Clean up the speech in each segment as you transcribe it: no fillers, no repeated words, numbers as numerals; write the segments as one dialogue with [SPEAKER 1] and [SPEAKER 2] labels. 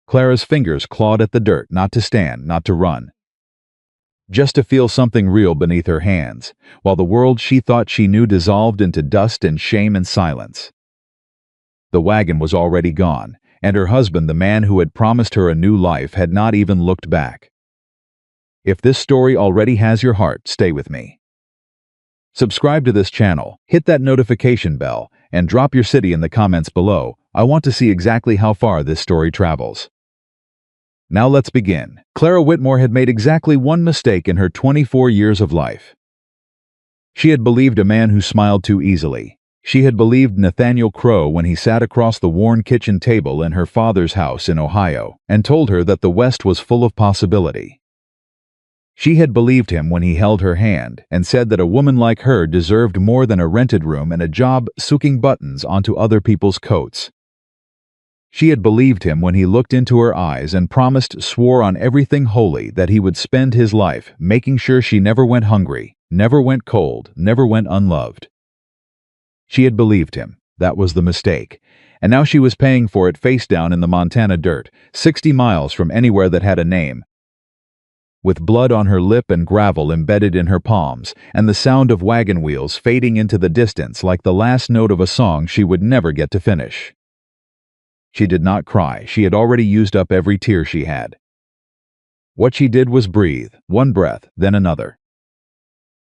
[SPEAKER 1] Clara's fingers clawed at the dirt, not to stand, not to run, just to feel something real beneath her hands, while the world she thought she knew dissolved into dust and shame and silence. The wagon was already gone, and her husband, the man who had promised her a new life, had not even looked back. If this story already has your heart, stay with me. Subscribe to this channel, hit that notification bell, and drop your city in the comments below. I want to see exactly how far this story travels. Now let's begin. Clara Whitmore had made exactly one mistake in her 24 years of life. She had believed a man who smiled too easily. She had believed Nathaniel Crowe when he sat across the worn kitchen table in her father's house in Ohio and told her that the West was full of possibility. She had believed him when he held her hand and said that a woman like her deserved more than a rented room and a job sewing buttons onto other people's coats. She had believed him when he looked into her eyes and swore on everything holy that he would spend his life making sure she never went hungry, never went cold, never went unloved. She had believed him. That was the mistake. And now she was paying for it face down in the Montana dirt, 60 miles from anywhere that had a name, with blood on her lip and gravel embedded in her palms, and the sound of wagon wheels fading into the distance like the last note of a song she would never get to finish. She did not cry. She had already used up every tear she had. What she did was breathe, one breath, then another.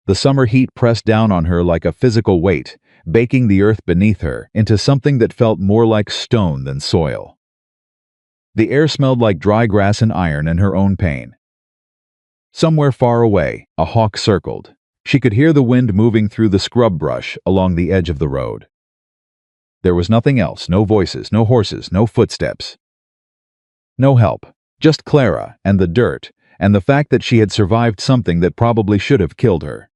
[SPEAKER 1] The summer heat pressed down on her like a physical weight, baking the earth beneath her into something that felt more like stone than soil. The air smelled like dry grass and iron and her own pain. Somewhere far away, a hawk circled. She could hear the wind moving through the scrub brush along the edge of the road. There was nothing else, no voices, no horses, no footsteps. No help, just Clara and the dirt and the fact that she had survived something that probably should have killed her.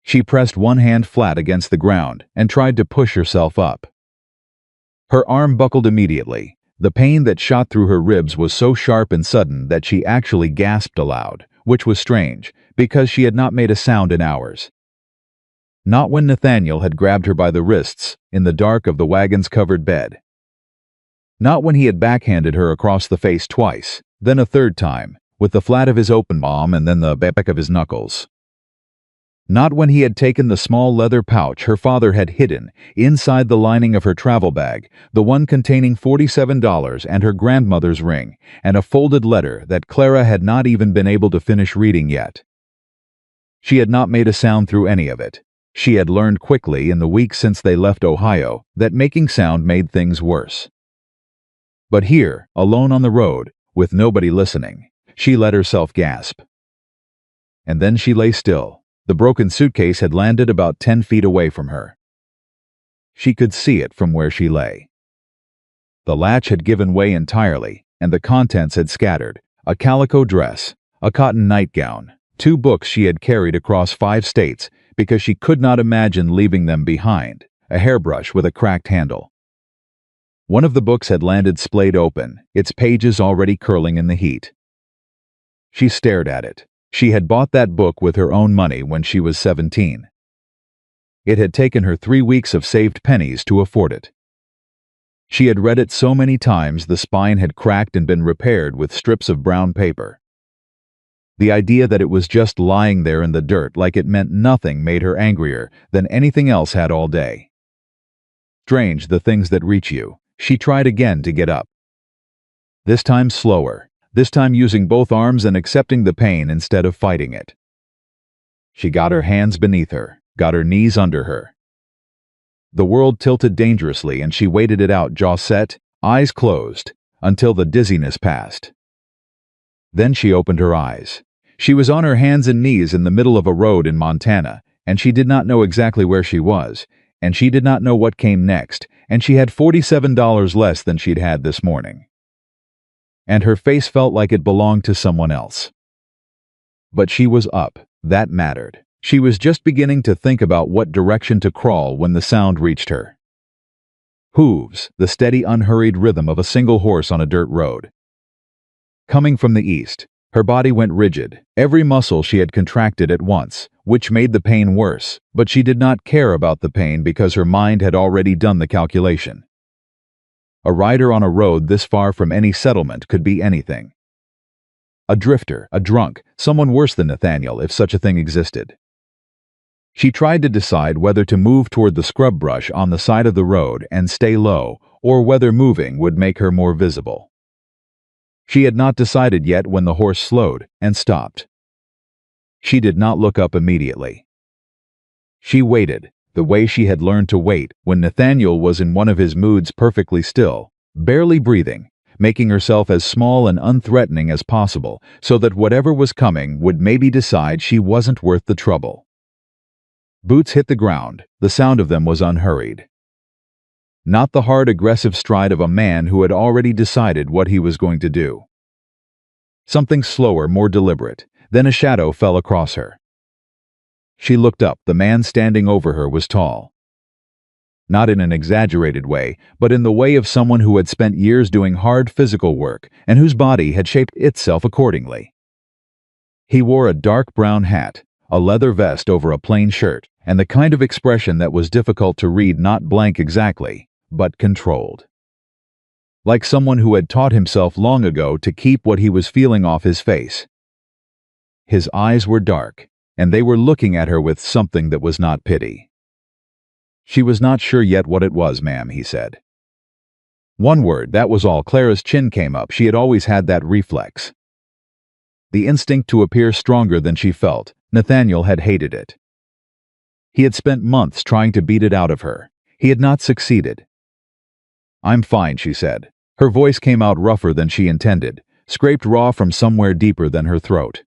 [SPEAKER 1] She pressed one hand flat against the ground and tried to push herself up. Her arm buckled immediately. The pain that shot through her ribs was so sharp and sudden that she actually gasped aloud, which was strange, because she had not made a sound in hours. Not when Nathaniel had grabbed her by the wrists in the dark of the wagon's covered bed. Not when he had backhanded her across the face twice, then a third time, with the flat of his open palm and then the back of his knuckles. Not when he had taken the small leather pouch her father had hidden inside the lining of her travel bag, the one containing $47 and her grandmother's ring, and a folded letter that Clara had not even been able to finish reading yet. She had not made a sound through any of it. She had learned quickly in the weeks since they left Ohio that making sound made things worse. But here, alone on the road, with nobody listening, she let herself gasp. And then she lay still. The broken suitcase had landed about 10 feet away from her. She could see it from where she lay. The latch had given way entirely, and the contents had scattered: a calico dress, a cotton nightgown, 2 books she had carried across 5 states because she could not imagine leaving them behind, a hairbrush with a cracked handle. One of the books had landed splayed open, its pages already curling in the heat. She stared at it. She had bought that book with her own money when she was 17. It had taken her 3 weeks of saved pennies to afford it. She had read it so many times the spine had cracked and been repaired with strips of brown paper. The idea that it was just lying there in the dirt like it meant nothing made her angrier than anything else had all day. Strange, the things that reach you. She tried again to get up. This time slower, this time using both arms and accepting the pain instead of fighting it. She got her hands beneath her, got her knees under her. The world tilted dangerously and she waited it out, jaw set, eyes closed, until the dizziness passed. Then she opened her eyes. She was on her hands and knees in the middle of a road in Montana, and she did not know exactly where she was, and she did not know what came next, and she had $47 less than she'd had this morning. And her face felt like it belonged to someone else. But she was up. That mattered. She was just beginning to think about what direction to crawl when the sound reached her. Hooves, the steady, unhurried rhythm of a single horse on a dirt road. Coming from the east, her body went rigid, every muscle she had contracted at once, which made the pain worse, but she did not care about the pain because her mind had already done the calculation. A rider on a road this far from any settlement could be anything. A drifter, a drunk, someone worse than Nathaniel if such a thing existed. She tried to decide whether to move toward the scrub brush on the side of the road and stay low, or whether moving would make her more visible. She had not decided yet when the horse slowed and stopped. She did not look up immediately. She waited, the way she had learned to wait when Nathaniel was in one of his moods, perfectly still, barely breathing, making herself as small and unthreatening as possible so that whatever was coming would maybe decide she wasn't worth the trouble. Boots hit the ground. The sound of them was unhurried. Not the hard, aggressive stride of a man who had already decided what he was going to do. Something slower, more deliberate. Then a shadow fell across her. She looked up. The man standing over her was tall. Not in an exaggerated way, but in the way of someone who had spent years doing hard physical work and whose body had shaped itself accordingly. He wore a dark brown hat, a leather vest over a plain shirt, and the kind of expression that was difficult to read, not blank exactly, but controlled. Like someone who had taught himself long ago to keep what he was feeling off his face. His eyes were dark, and they were looking at her with something that was not pity. She was not sure yet what it was, ma'am, he said. One word, that was all. Clara's chin came up. She had always had that reflex. The instinct to appear stronger than she felt. Nathaniel had hated it. He had spent months trying to beat it out of her. He had not succeeded. I'm fine, she said. Her voice came out rougher than she intended, scraped raw from somewhere deeper than her throat.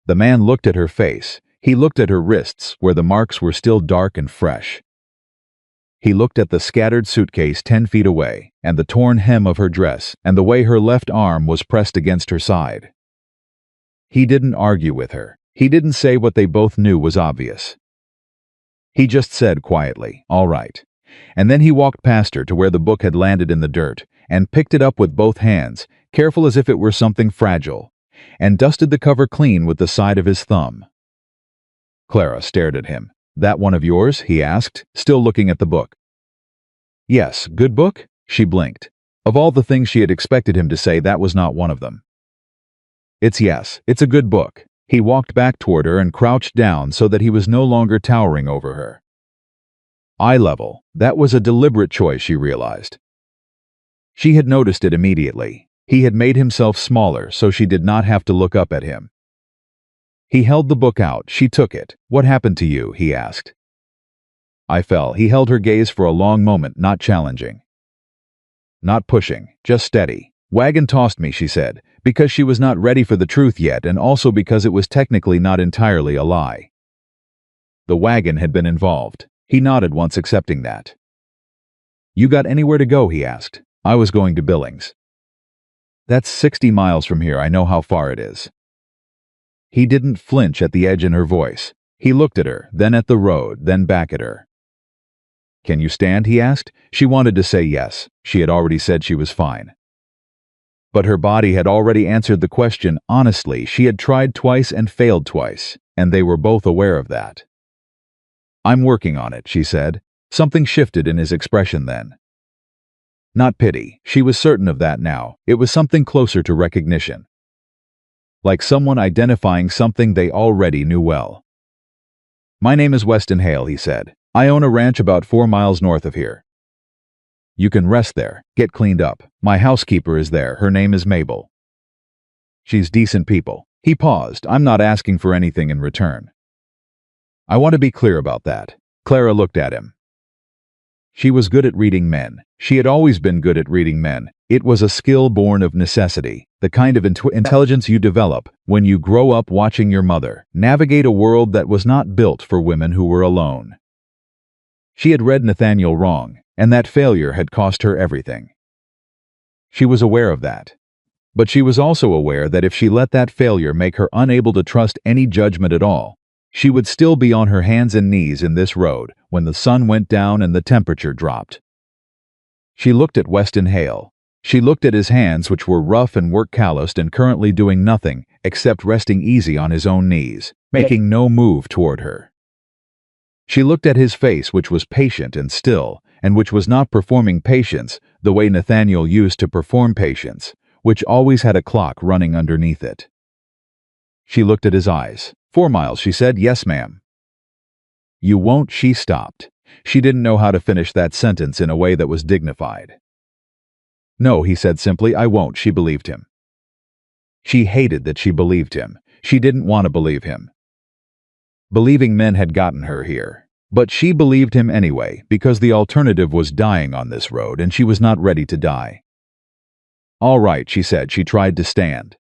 [SPEAKER 1] The man looked at her face. He looked at her wrists, where the marks were still dark and fresh. He looked at the scattered suitcase 10 feet away, and the torn hem of her dress, and the way her left arm was pressed against her side. He didn't argue with her. He didn't say what they both knew was obvious. He just said quietly, all right. And then he walked past her to where the book had landed in the dirt, and picked it up with both hands, careful as if it were something fragile, and dusted the cover clean with the side of his thumb. Clara stared at him. That one of yours? He asked, still looking at the book. Yes, good book? She blinked. Of all the things she had expected him to say, that was not one of them. Yes, it's a good book. He walked back toward her and crouched down so that he was no longer towering over her. Eye level. That was a deliberate choice, she realized. She had noticed it immediately. He had made himself smaller so she did not have to look up at him. He held the book out. She took it. What happened to you? He asked. I fell. He held her gaze for a long moment, not challenging. Not pushing, just steady. Wagon tossed me, she said, because she was not ready for the truth yet, and also because it was technically not entirely a lie. The wagon had been involved. He nodded once, accepting that. You got anywhere to go? He asked. I was going to Billings. That's 60 miles from here. I know how far it is. He didn't flinch at the edge in her voice. He looked at her, then at the road, then back at her. Can you stand? He asked. She wanted to say yes. She had already said she was fine. But her body had already answered the question honestly. She had tried twice and failed twice, and they were both aware of that. I'm working on it, she said. Something shifted in his expression then. Not pity. She was certain of that now. It was something closer to recognition. Like someone identifying something they already knew well. My name is Weston Hale, he said. I own a ranch about 4 miles north of here. You can rest there, get cleaned up. My housekeeper is there. Her name is Mabel. She's decent people. He paused. I'm not asking for anything in return. I want to be clear about that. Clara looked at him. She was good at reading men. She had always been good at reading men. It was a skill born of necessity, the kind of intelligence you develop when you grow up watching your mother navigate a world that was not built for women who were alone. She had read Nathaniel wrong, and that failure had cost her everything. She was aware of that. But she was also aware that if she let that failure make her unable to trust any judgment at all, she would still be on her hands and knees in this road when the sun went down and the temperature dropped. She looked at Weston Hale. She looked at his hands, which were rough and work-calloused and currently doing nothing except resting easy on his own knees, making no move toward her. She looked at his face, which was patient and still, and which was not performing patience the way Nathaniel used to perform patience, which always had a clock running underneath it. She looked at his eyes. 4 miles, she said. Yes, ma'am. You won't, she stopped. She didn't know how to finish that sentence in a way that was dignified. No, he said simply, I won't, she believed him. She hated that she believed him. She didn't want to believe him. Believing men had gotten her here. But she believed him anyway, because the alternative was dying on this road, and she was not ready to die. All right, she said. She tried to stand.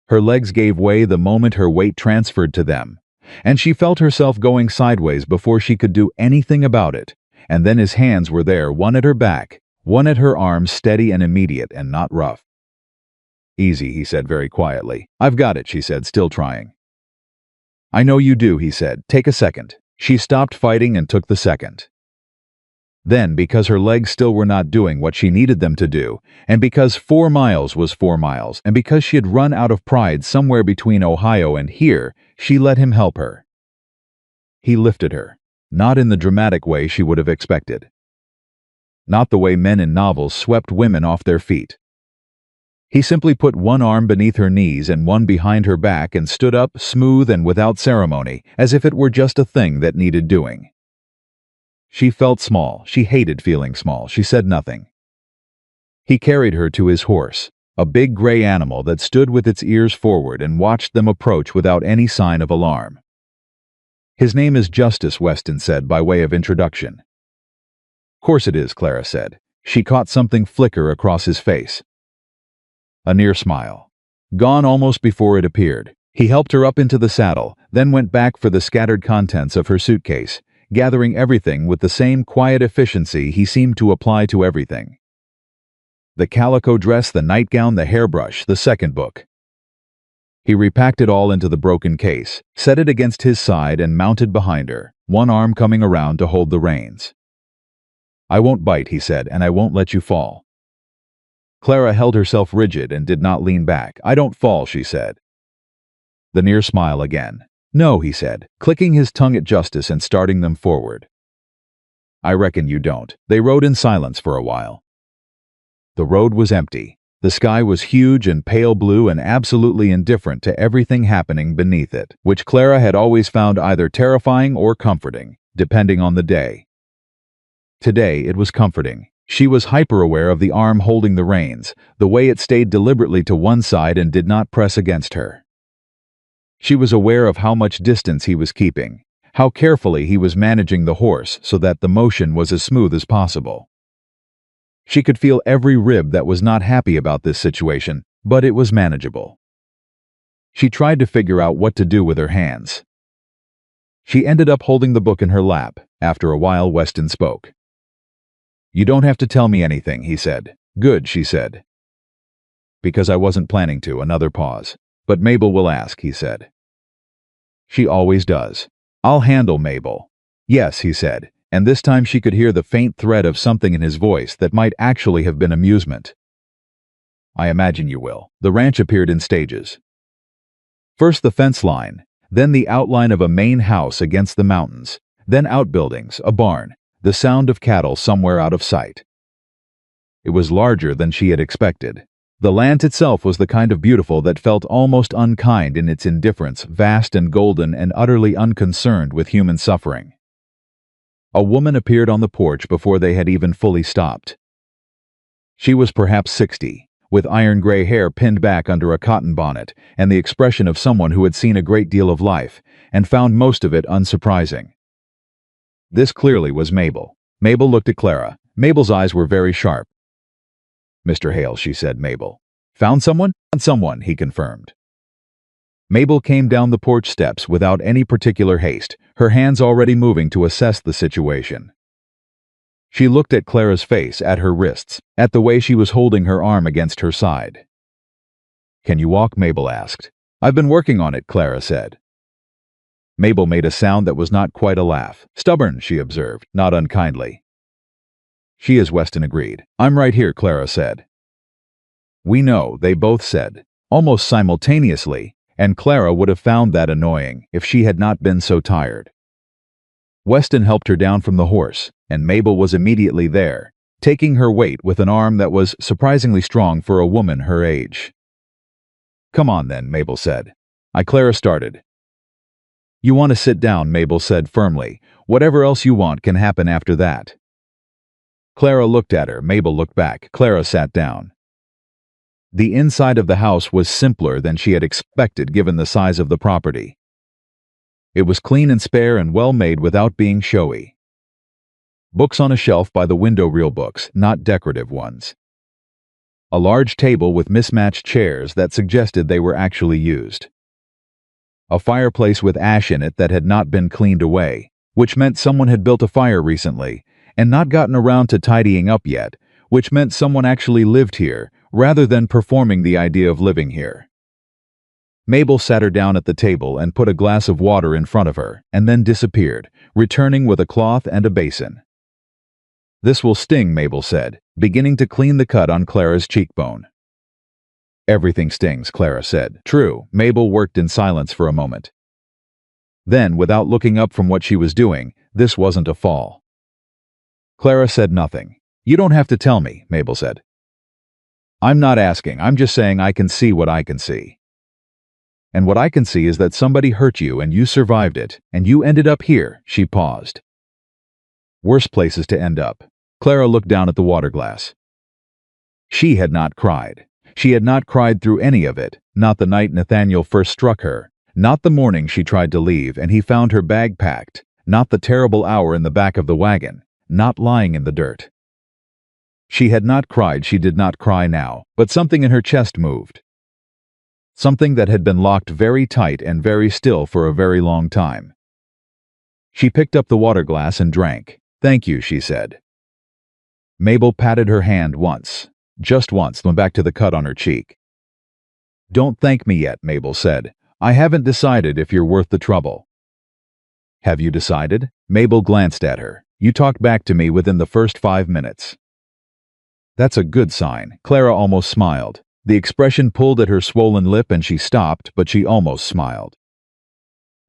[SPEAKER 1] Her legs gave way the moment her weight transferred to them, and she felt herself going sideways before she could do anything about it, and then his hands were there, one at her back, one at her arms, steady and immediate and not rough. Easy, he said very quietly. I've got it, she said, still trying. I know you do, he said. Take a second. She stopped fighting and took the second. Then, because her legs still were not doing what she needed them to do, and because 4 miles was 4 miles, and because she had run out of pride somewhere between Ohio and here, she let him help her. He lifted her, not in the dramatic way she would have expected. Not the way men in novels swept women off their feet. He simply put one arm beneath her knees and one behind her back and stood up, smooth and without ceremony, as if it were just a thing that needed doing. She felt small. She hated feeling small. She said nothing. He carried her to his horse, a big gray animal that stood with its ears forward and watched them approach without any sign of alarm. His name is Justice, Weston said by way of introduction. Course it is, Clara said. She caught something flicker across his face. A near smile. Gone almost before it appeared. He helped her up into the saddle, then went back for the scattered contents of her suitcase, gathering everything with the same quiet efficiency he seemed to apply to everything. The calico dress, the nightgown, the hairbrush, the second book. He repacked it all into the broken case, set it against his side and mounted behind her, one arm coming around to hold the reins. I won't bite, he said, and I won't let you fall. Clara held herself rigid and did not lean back. I don't fall, she said. The near smile again. No, he said, clicking his tongue at Justice and starting them forward. I reckon you don't. They rode in silence for a while. The road was empty. The sky was huge and pale blue and absolutely indifferent to everything happening beneath it, which Clara had always found either terrifying or comforting, depending on the day. Today it was comforting. She was hyper-aware of the arm holding the reins, the way it stayed deliberately to one side and did not press against her. She was aware of how much distance he was keeping, how carefully he was managing the horse so that the motion was as smooth as possible. She could feel every rib that was not happy about this situation, but it was manageable. She tried to figure out what to do with her hands. She ended up holding the book in her lap. After a while, Weston spoke. You don't have to tell me anything, he said. Good, she said. Because I wasn't planning to. Another pause. But Mabel will ask, he said. She always does. I'll handle Mabel. Yes, he said, and this time she could hear the faint thread of something in his voice that might actually have been amusement. I imagine you will. The ranch appeared in stages. First the fence line, then the outline of a main house against the mountains, then outbuildings, a barn, the sound of cattle somewhere out of sight. It was larger than she had expected. The land itself was the kind of beautiful that felt almost unkind in its indifference, vast and golden and utterly unconcerned with human suffering. A woman appeared on the porch before they had even fully stopped. She was perhaps 60, with iron gray hair pinned back under a cotton bonnet and the expression of someone who had seen a great deal of life and found most of it unsurprising. This clearly was Mabel. Mabel looked at Clara. Mabel's eyes were very sharp. Mr. Hale, she said. Mabel. Found someone? Found someone, he confirmed. Mabel came down the porch steps without any particular haste, her hands already moving to assess the situation. She looked at Clara's face, at her wrists, at the way she was holding her arm against her side. Can you walk? Mabel asked. I've been working on it, Clara said. Mabel made a sound that was not quite a laugh. Stubborn, she observed, not unkindly. She is, Weston agreed. I'm right here, Clara said. We know, they both said, almost simultaneously, and Clara would have found that annoying if she had not been so tired. Weston helped her down from the horse, and Mabel was immediately there, taking her weight with an arm that was surprisingly strong for a woman her age. "Come on then," Mabel said. Clara started. "You want to sit down," Mabel said firmly. "Whatever else you want can happen after that." Clara looked at her. Mabel looked back. Clara sat down. The inside of the house was simpler than she had expected given the size of the property. It was clean and spare and well made without being showy. Books on a shelf by the window, real books, not decorative ones. A large table with mismatched chairs that suggested they were actually used. A fireplace with ash in it that had not been cleaned away, which meant someone had built a fire recently and not gotten around to tidying up yet, which meant someone actually lived here rather than performing the idea of living here. Mabel sat her down at the table and put a glass of water in front of her and then disappeared, returning with a cloth and a basin. "This will sting," Mabel said, beginning to clean the cut on Clara's cheekbone. "Everything stings," Clara said. "True." Mabel worked in silence for a moment. Then, without looking up from what she was doing, "This wasn't a fall." Clara said nothing. "You don't have to tell me," Mabel said. "I'm not asking. I'm just saying I can see what I can see. And what I can see is that somebody hurt you and you survived it, and you ended up here." She paused. Worse places to end up. Clara looked down at the water glass. She had not cried. She had not cried through any of it, not the night Nathaniel first struck her, not the morning she tried to leave and he found her bag packed, not the terrible hour in the back of the wagon, not lying in the dirt. She had not cried, she did not cry now, but something in her chest moved. Something that had been locked very tight and very still for a very long time. She picked up the water glass and drank. "Thank you," she said. Mabel patted her hand once, just once, then back to the cut on her cheek. "Don't thank me yet," Mabel said. "I haven't decided if you're worth the trouble." "Have you decided?" Mabel glanced at her. "You talked back to me within the first 5 minutes." "That's a good sign." Clara almost smiled. The expression pulled at her swollen lip and she stopped, but she almost smiled.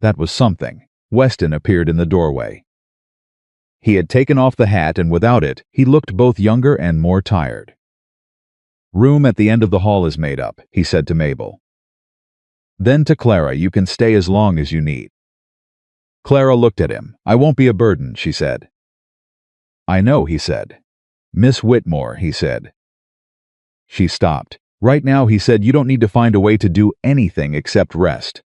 [SPEAKER 1] That was something. Weston appeared in the doorway. He had taken off the hat, and without it, he looked both younger and more tired. "Room at the end of the hall is made up," he said to Mabel. Then to Clara, "You can stay as long as you need." Clara looked at him. "I won't be a burden," she said. "I know," he said. "Miss Whitmore," he said. She stopped. "Right now," he said, "you don't need to find a way to do anything except rest."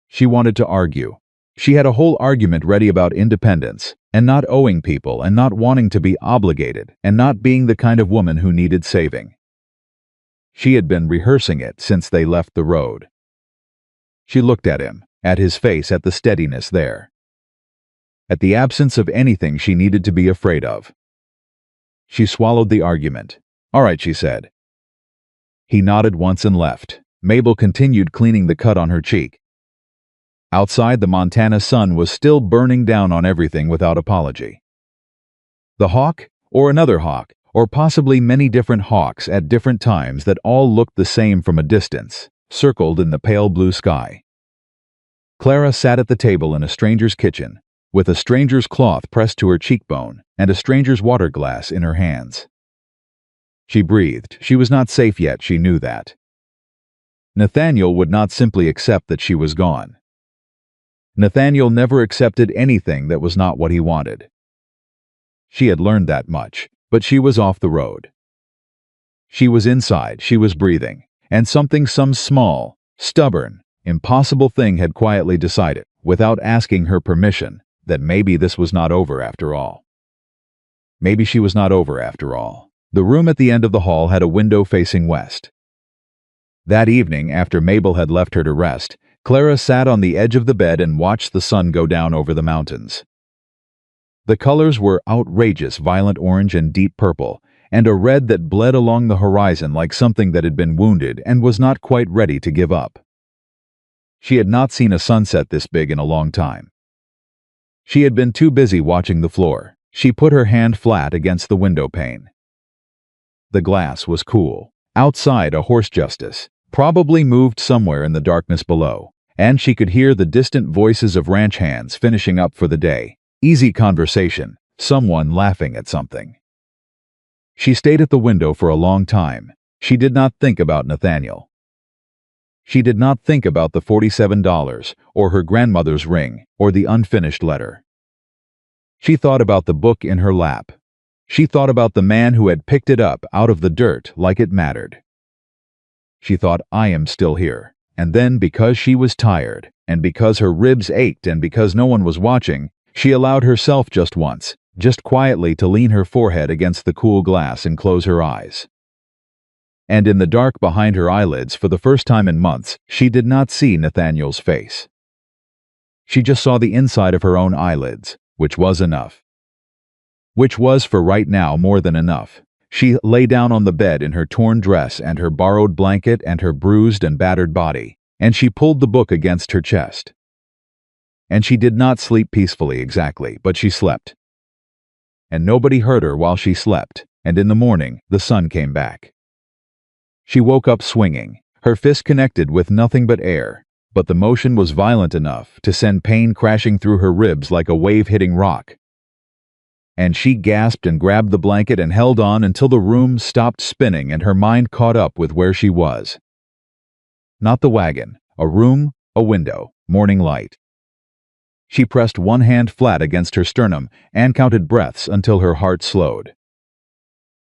[SPEAKER 1] She wanted to argue. She had a whole argument ready about independence, and not owing people, and not wanting to be obligated, and not being the kind of woman who needed saving. She had been rehearsing it since they left the road. She looked at him, at his face, at the steadiness there. At the absence of anything she needed to be afraid of. She swallowed the argument. "All right," she said. He nodded once and left. Mabel continued cleaning the cut on her cheek. Outside, the Montana sun was still burning down on everything without apology. The hawk, or another hawk, or possibly many different hawks at different times that all looked the same from a distance, circled in the pale blue sky. Clara sat at the table in a stranger's kitchen, with a stranger's cloth pressed to her cheekbone and a stranger's water glass in her hands. She breathed. She was not safe yet, she knew that. Nathaniel would not simply accept that she was gone. Nathaniel never accepted anything that was not what he wanted. She had learned that much, but she was off the road. She was inside, she was breathing, and some small, stubborn, impossible thing had quietly decided, without asking her permission, that maybe this was not over after all. Maybe she was not over after all. The room at the end of the hall had a window facing west. That evening, after Mabel had left her to rest, Clara sat on the edge of the bed and watched the sun go down over the mountains. The colors were outrageous violent orange and deep purple, and a red that bled along the horizon like something that had been wounded and was not quite ready to give up. She had not seen a sunset this big in a long time. She had been too busy watching the floor. She put her hand flat against the window pane. The glass was cool. Outside, a horse justice, probably moved somewhere in the darkness below, and she could hear the distant voices of ranch hands finishing up for the day, Easy conversation, someone laughing at something. She stayed at the window for a long time. She did not think about Nathaniel. She did not think about the $47, or her grandmother's ring, or the unfinished letter. She thought about the book in her lap. She thought about the man who had picked it up out of the dirt like it mattered. She thought, I am still here. And then, because she was tired, and because her ribs ached, and because no one was watching, she allowed herself just once, just quietly, to lean her forehead against the cool glass and close her eyes. And in the dark behind her eyelids, for the first time in months, she did not see Nathaniel's face. She just saw the inside of her own eyelids, which was enough. Which was, for right now, more than enough. She lay down on the bed in her torn dress and her borrowed blanket and her bruised and battered body, and she pulled the book against her chest. And she did not sleep peacefully exactly, but she slept. And nobody heard her while she slept, and in the morning, the sun came back. She woke up swinging, her fist connected with nothing but air, but the motion was violent enough to send pain crashing through her ribs like a wave hitting rock. And she gasped and grabbed the blanket and held on until the room stopped spinning and her mind caught up with where she was. Not the wagon, a room, a window, morning light. She pressed one hand flat against her sternum and counted breaths until her heart slowed.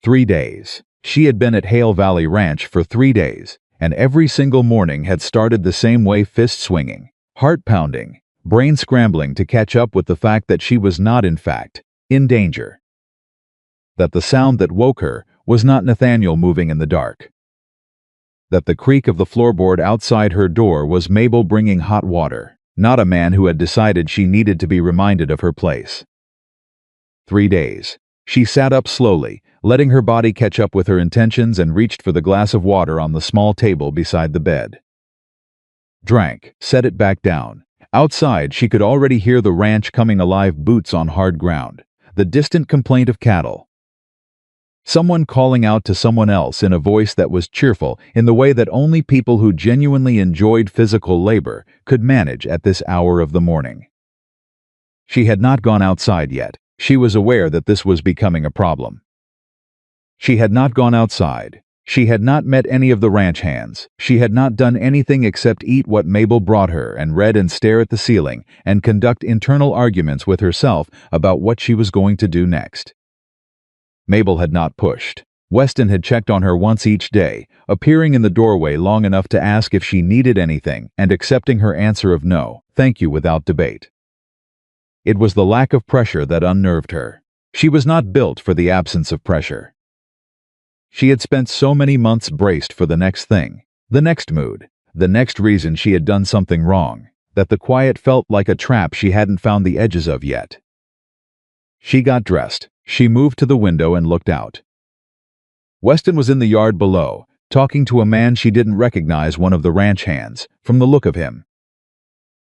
[SPEAKER 1] 3 days. She had been at Hale Valley Ranch for 3 days, and every single morning had started the same way, fist swinging, heart pounding, brain scrambling to catch up with the fact that she was not, in fact, in danger. That the sound that woke her was not Nathaniel moving in the dark. That the creak of the floorboard outside her door was Mabel bringing hot water, not a man who had decided she needed to be reminded of her place. 3 days. She sat up slowly, letting her body catch up with her intentions, and reached for the glass of water on the small table beside the bed. Drank, set it back down. Outside, she could already hear the ranch coming alive, boots on hard ground, the distant complaint of cattle. Someone calling out to someone else in a voice that was cheerful, in the way that only people who genuinely enjoyed physical labor could manage at this hour of the morning. She had not gone outside yet. She was aware that this was becoming a problem. She had not gone outside. She had not met any of the ranch hands. She had not done anything except eat what Mabel brought her and read and stare at the ceiling and conduct internal arguments with herself about what she was going to do next. Mabel had not pushed. Weston had checked on her once each day, appearing in the doorway long enough to ask if she needed anything and accepting her answer of no, thank you, without debate. It was the lack of pressure that unnerved her. She was not built for the absence of pressure. She had spent so many months braced for the next thing, the next mood, the next reason she had done something wrong, that the quiet felt like a trap she hadn't found the edges of yet. She got dressed. She moved to the window and looked out. Weston was in the yard below, talking to a man she didn't recognize, one of the ranch hands, from the look of him.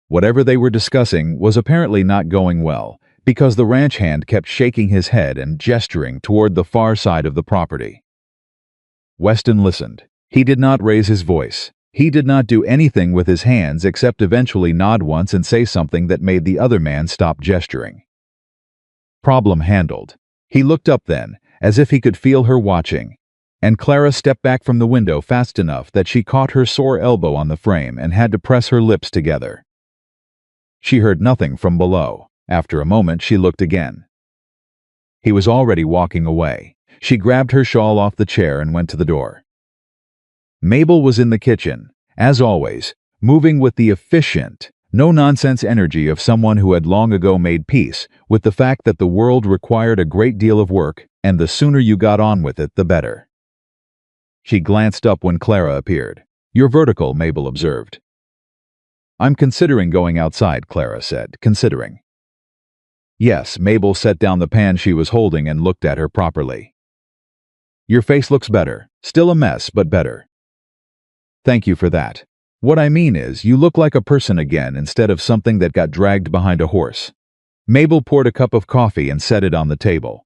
[SPEAKER 1] Whatever they were discussing was apparently not going well, because the ranch hand kept shaking his head and gesturing toward the far side of the property. Weston listened. He did not raise his voice. He did not do anything with his hands except eventually nod once and say something that made the other man stop gesturing. Problem handled. He looked up then, as if he could feel her watching, and Clara stepped back from the window fast enough that she caught her sore elbow on the frame and had to press her lips together. She heard nothing from below. After a moment, she looked again. He was already walking away. She grabbed her shawl off the chair and went to the door. Mabel was in the kitchen, as always, moving with the efficient, no-nonsense energy of someone who had long ago made peace with the fact that the world required a great deal of work, and the sooner you got on with it, the better. She glanced up when Clara appeared. "You're vertical," Mabel observed. "I'm considering going outside," Clara said, considering. "Yes," Mabel set down the pan she was holding and looked at her properly. "Your face looks better. Still a mess, but better." "Thank you for that. What I mean is, you look like a person again instead of something that got dragged behind a horse." Mabel poured a cup of coffee and set it on the table.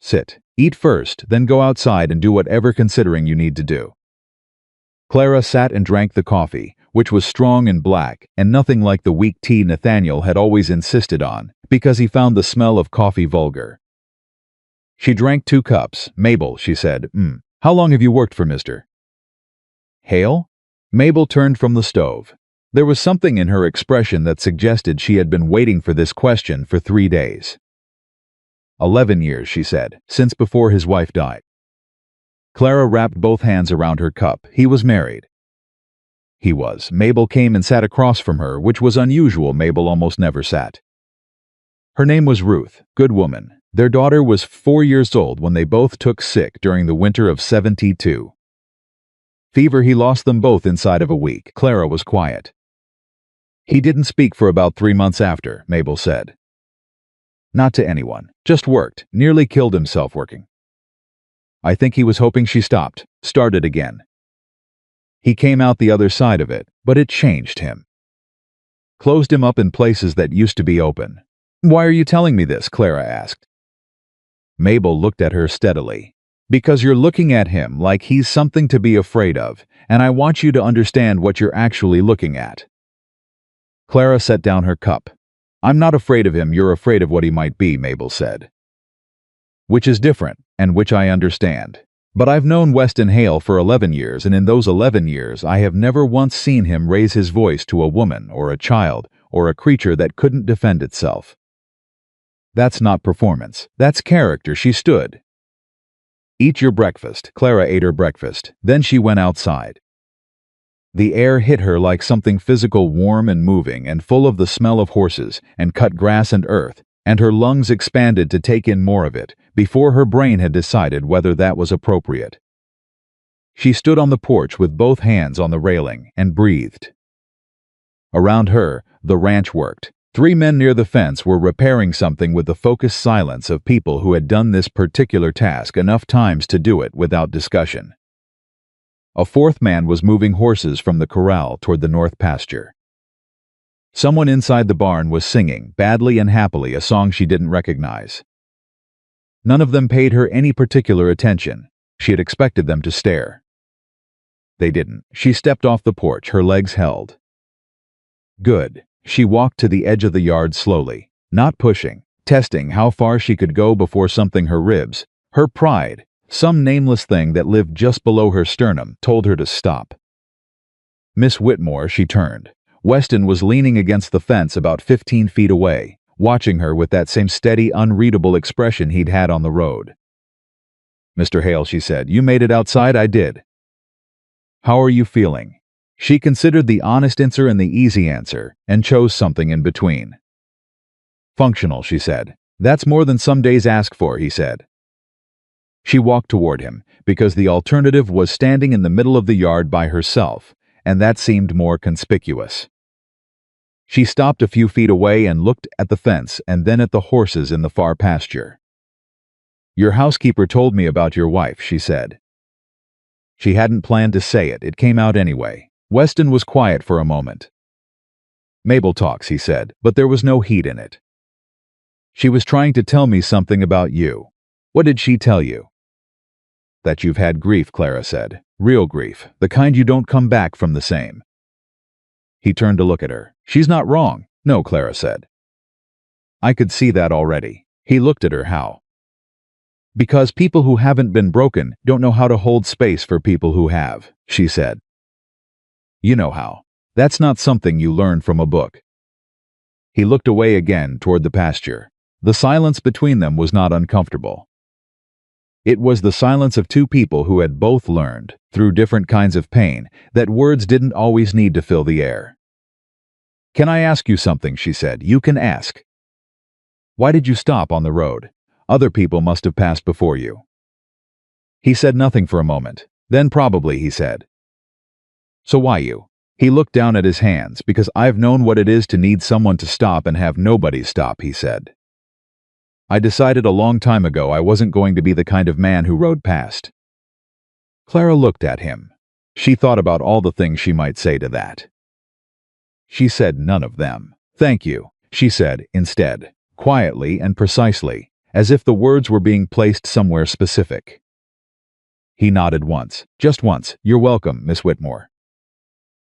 [SPEAKER 1] "Sit. Eat first, then go outside and do whatever considering you need to do." Clara sat and drank the coffee, which was strong and black and nothing like the weak tea Nathaniel had always insisted on, because he found the smell of coffee vulgar. She drank 2 cups. Mabel, she said, how long have you worked for Mr. Hale? Mabel turned from the stove. There was something in her expression that suggested she had been waiting for this question for 3 days. 11 years, she said, since before his wife died. Clara wrapped both hands around her cup. He was married. He was. Mabel came and sat across from her, which was unusual. Mabel almost never sat. Her name was Ruth, good woman. Their daughter was 4 years old when they both took sick during the winter of '72. Fever, he lost them both inside of a week. Clara was quiet. He didn't speak for about 3 months after, Mabel said. Not to anyone, just worked, nearly killed himself working. I think he was hoping she started again. He came out the other side of it, but it changed him. Closed him up in places that used to be open. Why are you telling me this? Clara asked. Mabel looked at her steadily. Because you're looking at him like he's something to be afraid of, and I want you to understand what you're actually looking at. Clara set down her cup. I'm not afraid of him, you're afraid of what he might be, Mabel said. Which is different, and which I understand. But I've known Weston Hale for 11 years, and in those 11 years I have never once seen him raise his voice to a woman or a child or a creature that couldn't defend itself. That's not performance, that's character. She stood. Eat your breakfast. Clara ate her breakfast. Then she went outside. The air hit her like something physical, warm and moving and full of the smell of horses and cut grass and earth, and her lungs expanded to take in more of it before her brain had decided whether that was appropriate. She stood on the porch with both hands on the railing and breathed. Around her, the ranch worked. 3 men near the fence were repairing something with the focused silence of people who had done this particular task enough times to do it without discussion. A 4th man was moving horses from the corral toward the north pasture. Someone inside the barn was singing, badly and happily, a song she didn't recognize. None of them paid her any particular attention. She had expected them to stare. They didn't. She stepped off the porch, her legs held. Good. She walked to the edge of the yard slowly, not pushing, testing how far she could go before something her ribs, her pride, some nameless thing that lived just below her sternum, told her to stop. Miss Whitmore, she turned. Weston was leaning against the fence about 15 feet away, watching her with that same steady, unreadable expression he'd had on the road. Mr. Hale, she said, you made it outside? I did. How are you feeling? She considered the honest answer and the easy answer, and chose something in between. Functional, she said. That's more than some days ask for, he said. She walked toward him, because the alternative was standing in the middle of the yard by herself, and that seemed more conspicuous. She stopped a few feet away and looked at the fence and then at the horses in the far pasture. Your housekeeper told me about your wife, she said. She hadn't planned to say it. It came out anyway. Weston was quiet for a moment. Mabel talks, he said, but there was no heat in it. She was trying to tell me something about you. What did she tell you? That you've had grief, Clara said. Real grief, the kind you don't come back from the same. He turned to look at her. She's not wrong. No, Clara said. I could see that already. He looked at her. How? Because people who haven't been broken don't know how to hold space for people who have, she said. You know how. That's not something you learn from a book. He looked away again toward the pasture. The silence between them was not uncomfortable. It was the silence of 2 people who had both learned, through different kinds of pain, that words didn't always need to fill the air. Can I ask you something? She said. You can ask. Why did you stop on the road? Other people must have passed before you. He said nothing for a moment. Then probably, he said. So why you? He looked down at his hands. Because I've known what it is to need someone to stop and have nobody stop, he said. I decided a long time ago I wasn't going to be the kind of man who rode past. Clara looked at him. She thought about all the things she might say to that. She said none of them. Thank you, she said instead, quietly and precisely, as if the words were being placed somewhere specific. He nodded once, just once. You're welcome, Miss Whitmore.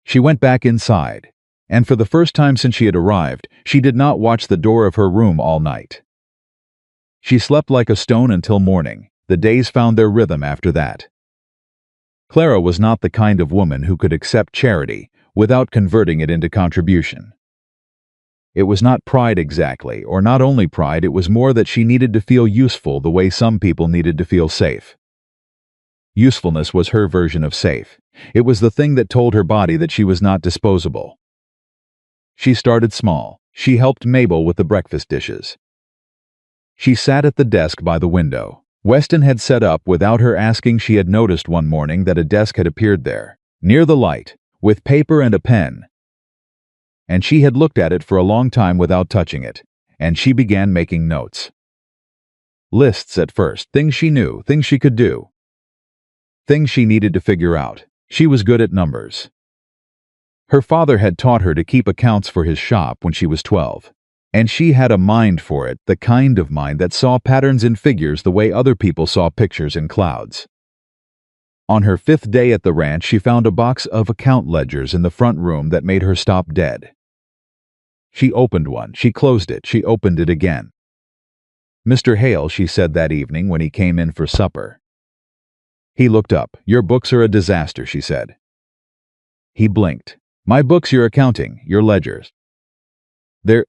[SPEAKER 1] She went back inside, and for the first time since she had arrived, she did not watch the door of her room all night. She slept like a stone until morning. The days found their rhythm after that. Clara was not the kind of woman who could accept charity without converting it into contribution. It was not pride exactly, or not only pride, it was more that she needed to feel useful the way some people needed to feel safe. Usefulness was her version of safe. It was the thing that told her body that she was not disposable. She started small. She helped Mabel with the breakfast dishes. She sat at the desk by the window. Weston had set up without her asking. She had noticed one morning that a desk had appeared there, near the light, with paper and a pen. And she had looked at it for a long time without touching it, and she began making notes. Lists at first, things she knew, things she could do. Things she needed to figure out. She was good at numbers. Her father had taught her to keep accounts for his shop when she was 12. And she had a mind for it, the kind of mind that saw patterns in figures the way other people saw pictures in clouds. On her 5th day at the ranch, she found a box of account ledgers in the front room that made her stop dead. She opened one, she closed it, she opened it again. "Mr. Hale," she said that evening when he came in for supper. He looked up. "Your books are a disaster," she said. He blinked. "My books, your accounting, your ledgers."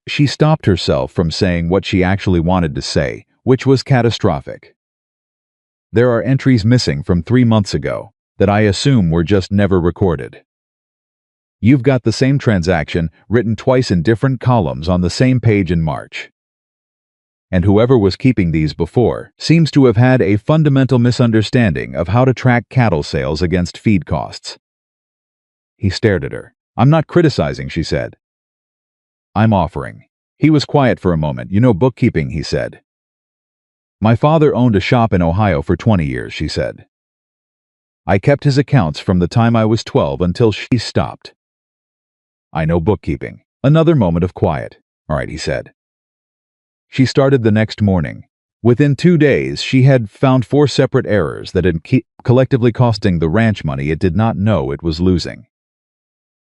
[SPEAKER 1] She stopped herself from saying what she actually wanted to say, which was catastrophic. "There are entries missing from 3 months ago that I assume were just never recorded. You've got the same transaction written twice in different columns on the same page in March. And whoever was keeping these before seems to have had a fundamental misunderstanding of how to track cattle sales against feed costs." He stared at her. "I'm not criticizing," she said. "I'm offering." He was quiet for a moment. "You know bookkeeping," he said. "My father owned a shop in Ohio for 20 years, she said. I kept his accounts from the time I was 12 until she stopped. I know bookkeeping." Another moment of quiet. "All right," he said. She started the next morning. Within 2 days, she had found 4 separate errors that had collectively costing the ranch money it did not know it was losing.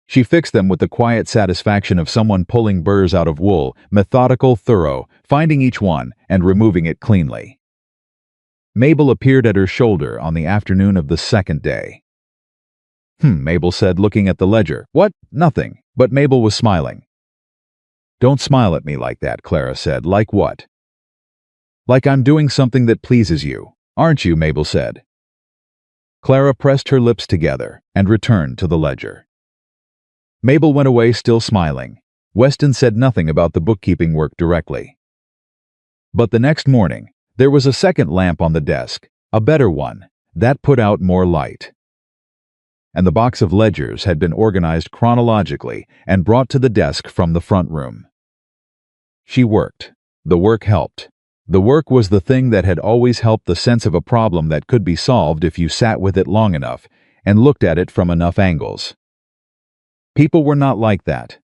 [SPEAKER 1] She fixed them with the quiet satisfaction of someone pulling burrs out of wool, methodical, thorough, finding each one and removing it cleanly. Mabel appeared at her shoulder on the afternoon of the 2nd day. Mabel said, looking at the ledger. "What? Nothing." But Mabel was smiling. "Don't smile at me like that," Clara said. "Like what?" "Like I'm doing something that pleases you. Aren't you?" Mabel said. Clara pressed her lips together and returned to the ledger. Mabel went away still smiling. Weston said nothing about the bookkeeping work directly. But the next morning, there was a second lamp on the desk, a better one, that put out more light. And the box of ledgers had been organized chronologically and brought to the desk from the front room. She worked. The work helped. The work was the thing that had always helped, the sense of a problem that could be solved if you sat with it long enough and looked at it from enough angles. People were not like that.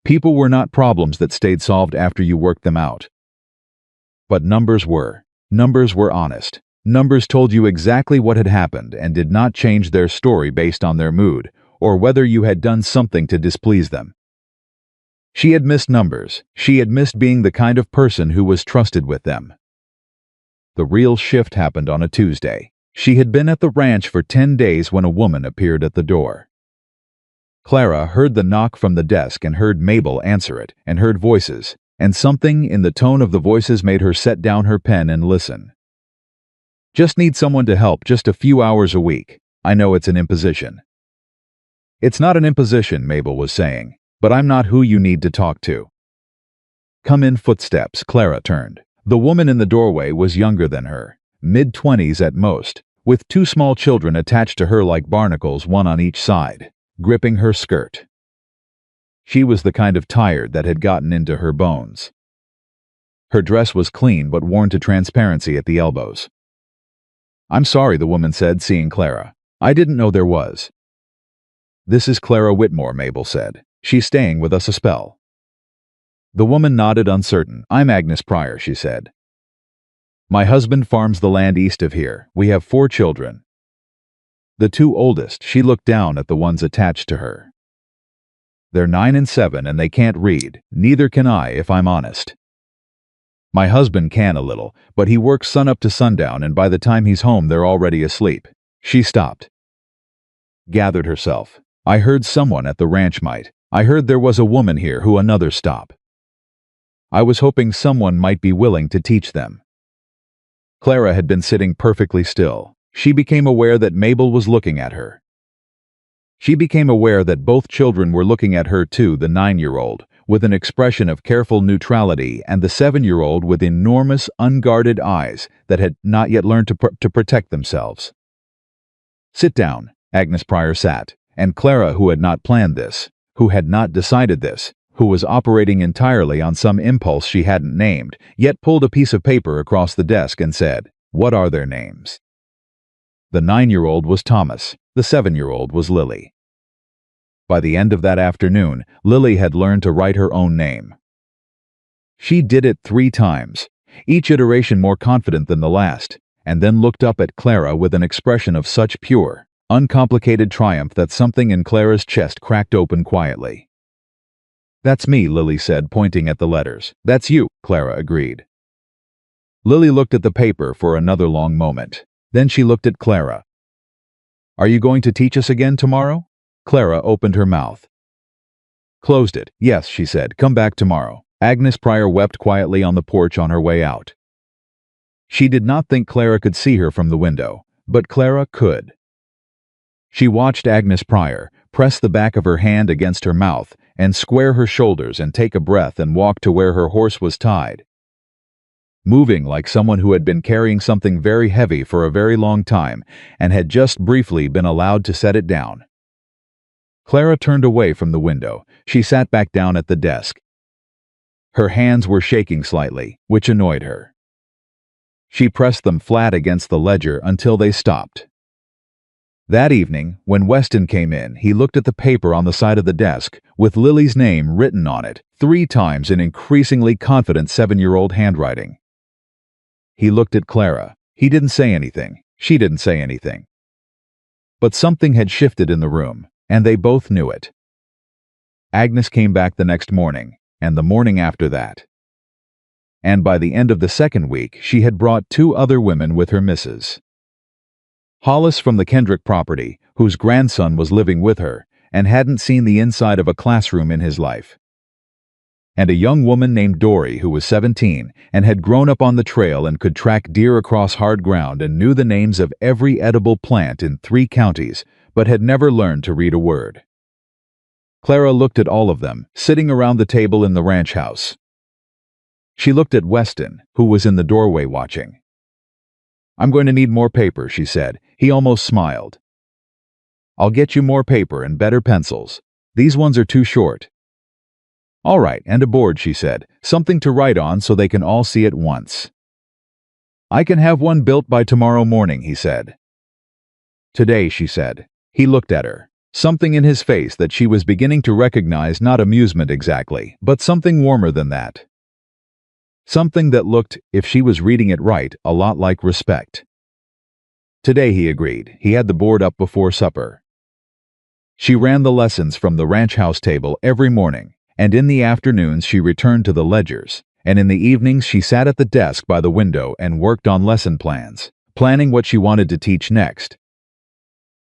[SPEAKER 1] People were not problems that stayed solved after you worked them out. But numbers were. Numbers were honest. Numbers told you exactly what had happened and did not change their story based on their mood or whether you had done something to displease them. She had missed numbers. She had missed being the kind of person who was trusted with them. The real shift happened on a Tuesday. She had been at the ranch for 10 days when a woman appeared at the door. Clara heard the knock from the desk and heard Mabel answer it and heard voices, and something in the tone of the voices made her set down her pen and listen. "Just need someone to help just a few hours a week. I know it's an imposition." "It's not an imposition," Mabel was saying, "but I'm not who you need to talk to." "Come in." Footsteps. Clara turned. The woman in the doorway was younger than her, mid-20s at most, with 2 small children attached to her like barnacles, one on each side, gripping her skirt. She was the kind of tired that had gotten into her bones. Her dress was clean but worn to transparency at the elbows. "I'm sorry," the woman said, seeing Clara. "I didn't know there was." "This is Clara Whitmore," Mabel said. "She's staying with us a spell." The woman nodded, uncertain. "I'm Agnes Pryor," she said. "My husband farms the land east of here. We have 4 children. The 2 oldest," she looked down at the ones attached to her, They're 9 and 7 and they can't read. Neither can I, if I'm honest. My husband can a little, but he works sunup to sundown and by the time he's home they're already asleep. She stopped. Gathered herself. I heard someone at the ranch might. I heard there was a woman here who another stop. I was hoping someone might be willing to teach them. Clara had been sitting perfectly still. She became aware that Mabel was looking at her. She became aware that both children were looking at her too, the 9-year-old, with an expression of careful neutrality, and the 7-year-old with enormous, unguarded eyes that had not yet learned to protect themselves. Sit down, Agnes Pryor sat, and Clara, who had not planned this, who had not decided this, who was operating entirely on some impulse she hadn't named, yet pulled a piece of paper across the desk and said, "What are their names?" The 9-year-old was Thomas, the 7-year-old was Lily. By the end of that afternoon, Lily had learned to write her own name. She did it 3 times, each iteration more confident than the last, and then looked up at Clara with an expression of such pure, uncomplicated triumph that something in Clara's chest cracked open quietly. "That's me," Lily said, pointing at the letters. "That's you," Clara agreed. Lily looked at the paper for another long moment. Then she looked at Clara. "Are you going to teach us again tomorrow?" Clara opened her mouth. Closed it. "Yes," she said. "Come back tomorrow." Agnes Pryor wept quietly on the porch on her way out. She did not think Clara could see her from the window, but Clara could. She watched Agnes Pryor press the back of her hand against her mouth and square her shoulders and take a breath and walk to where her horse was tied, moving like someone who had been carrying something very heavy for a very long time and had just briefly been allowed to set it down. Clara turned away from the window. She sat back down at the desk. Her hands were shaking slightly, which annoyed her. She pressed them flat against the ledger until they stopped. That evening, when Weston came in, he looked at the paper on the side of the desk, with Lily's name written on it, 3 times in increasingly confident 7-year-old handwriting. He looked at Clara. He didn't say anything. She didn't say anything. But something had shifted in the room, and they both knew it. Agnes came back the next morning, and the morning after that. And by the end of the 2nd week, she had brought 2 other women with her missus. Hollis from the Kendrick property, whose grandson was living with her, and hadn't seen the inside of a classroom in his life. And a young woman named Dory who was 17 and had grown up on the trail and could track deer across hard ground and knew the names of every edible plant in 3 counties, but had never learned to read a word. Clara looked at all of them, sitting around the table in the ranch house. She looked at Weston, who was in the doorway watching. "I'm going to need more paper," she said. He almost smiled. "I'll get you more paper and better pencils. These ones are too short." "All right, and a board," she said. "Something to write on so they can all see at once." "I can have one built by tomorrow morning," he said. "Today," she said. He looked at her. Something in his face that she was beginning to recognize, not amusement exactly, but something warmer than that. Something that looked, if she was reading it right, a lot like respect. "Today," he agreed. He had the board up before supper. She ran the lessons from the ranch house table every morning, and in the afternoons she returned to the ledgers, and in the evenings she sat at the desk by the window and worked on lesson plans, planning what she wanted to teach next.